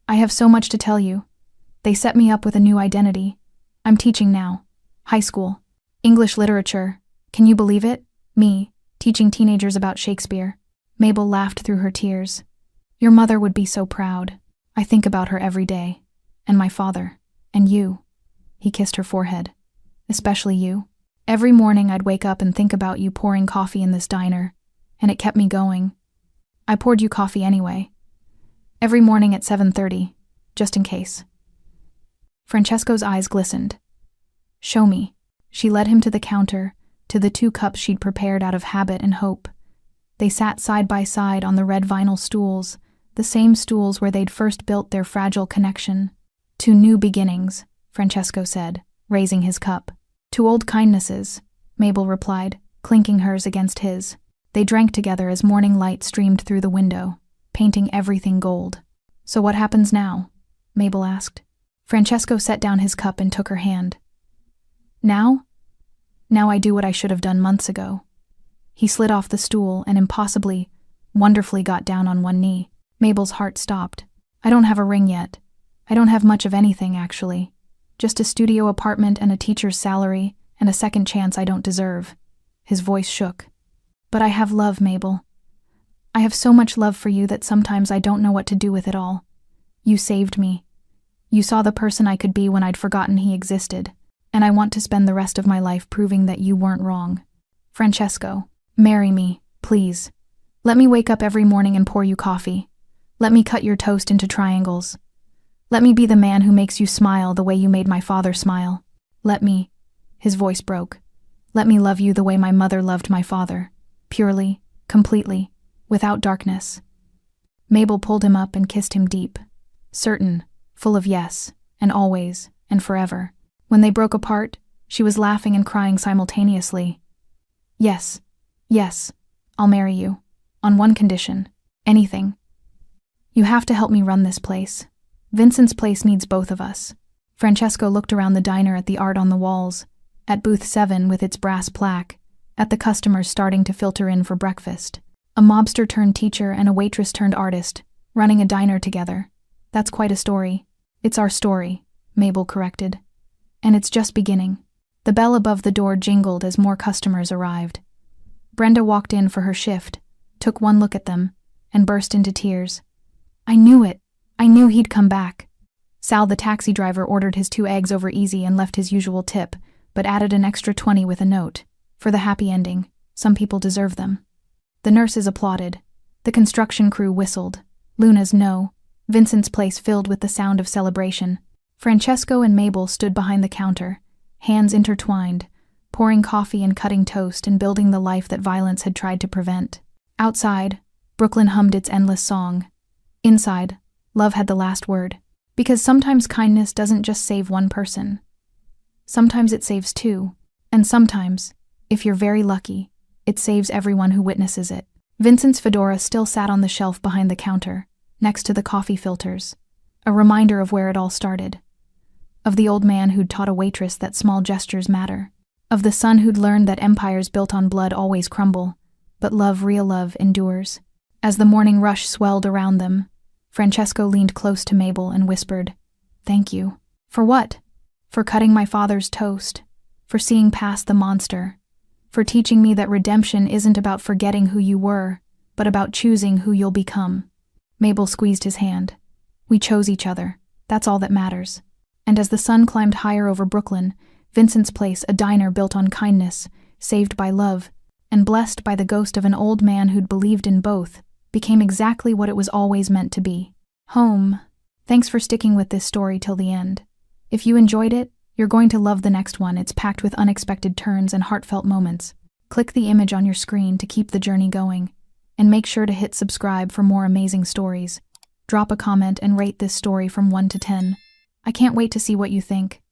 "I have so much to tell you. They set me up with a new identity. I'm teaching now. High school. English literature. Can you believe it? Me, teaching teenagers about Shakespeare." Mabel laughed through her tears. "Your mother would be so proud. I think about her every day. And my father. And you." He kissed her forehead. "Especially you. Every morning I'd wake up and think about you pouring coffee in this diner, and it kept me going. I poured you coffee anyway. Every morning at 7:30, just in case." Francesco's eyes glistened. "Show me." She led him to the counter, to the 2 cups she'd prepared out of habit and hope. They sat side by side on the red vinyl stools, the same stools where they'd first built their fragile connection. "To new beginnings," Francesco said, raising his cup. "To old kindnesses," Mabel replied, clinking hers against his. They drank together as morning light streamed through the window, painting everything gold. "So what happens now?" Mabel asked. Francesco set down his cup and took her hand. "Now? Now I do what I should have done months ago." He slid off the stool and impossibly, wonderfully got down on one knee. Mabel's heart stopped. "I don't have a ring yet. I don't have much of anything, actually. Just a studio apartment and a teacher's salary and a second chance I don't deserve." His voice shook. "But I have love, Mabel. I have so much love for you that sometimes I don't know what to do with it all. You saved me. You saw the person I could be when I'd forgotten he existed, and I want to spend the rest of my life proving that you weren't wrong. Francesco, marry me, please. Let me wake up every morning and pour you coffee. Let me cut your toast into triangles. Let me be the man who makes you smile the way you made my father smile. Let me," his voice broke, "let me love you the way my mother loved my father, purely, completely, without darkness." Mabel pulled him up and kissed him deep, certain, full of yes, and always, and forever. When they broke apart, she was laughing and crying simultaneously. "Yes, yes, I'll marry you. On one condition. Anything. You have to help me run this place. Vincent's place needs both of us." Francesco looked around the diner at the art on the walls, at booth 7 with its brass plaque, at the customers starting to filter in for breakfast. A mobster turned teacher and a waitress turned artist, running a diner together. That's quite a story. It's our story, Mabel corrected. And it's just beginning. The bell above the door jingled as more customers arrived. Brenda walked in for her shift, took one look at them, and burst into tears. I knew it. I knew he'd come back. Sal, the taxi driver, ordered his 2 eggs over easy and left his usual tip, but added an extra 20 with a note. For the happy ending, some people deserve them. The nurses applauded. The construction crew whistled. Luna's no. Vincent's place filled with the sound of celebration. Francesco and Mabel stood behind the counter, hands intertwined, pouring coffee and cutting toast and building the life that violence had tried to prevent. Outside, Brooklyn hummed its endless song. Inside, love had the last word. Because sometimes kindness doesn't just save one person. Sometimes it saves 2. And sometimes, if you're very lucky, it saves everyone who witnesses it. Vincent's fedora still sat on the shelf behind the counter, next to the coffee filters, a reminder of where it all started. Of the old man who'd taught a waitress that small gestures matter. Of the son who'd learned that empires built on blood always crumble, but love, real love, endures. As the morning rush swelled around them, Francesco leaned close to Mabel and whispered, "Thank you." For what? For cutting my father's toast, for seeing past the monster, for teaching me that redemption isn't about forgetting who you were, but about choosing who you'll become. Mabel squeezed his hand. We chose each other. That's all that matters. And as the sun climbed higher over Brooklyn, Vincent's place, a diner built on kindness, saved by love, and blessed by the ghost of an old man who'd believed in both, became exactly what it was always meant to be. Home. Thanks for sticking with this story till the end. If you enjoyed it, you're going to love the next one. It's packed with unexpected turns and heartfelt moments. Click the image on your screen to keep the journey going, and make sure to hit subscribe for more amazing stories. Drop a comment and rate this story from 1 to 10. I can't wait to see what you think.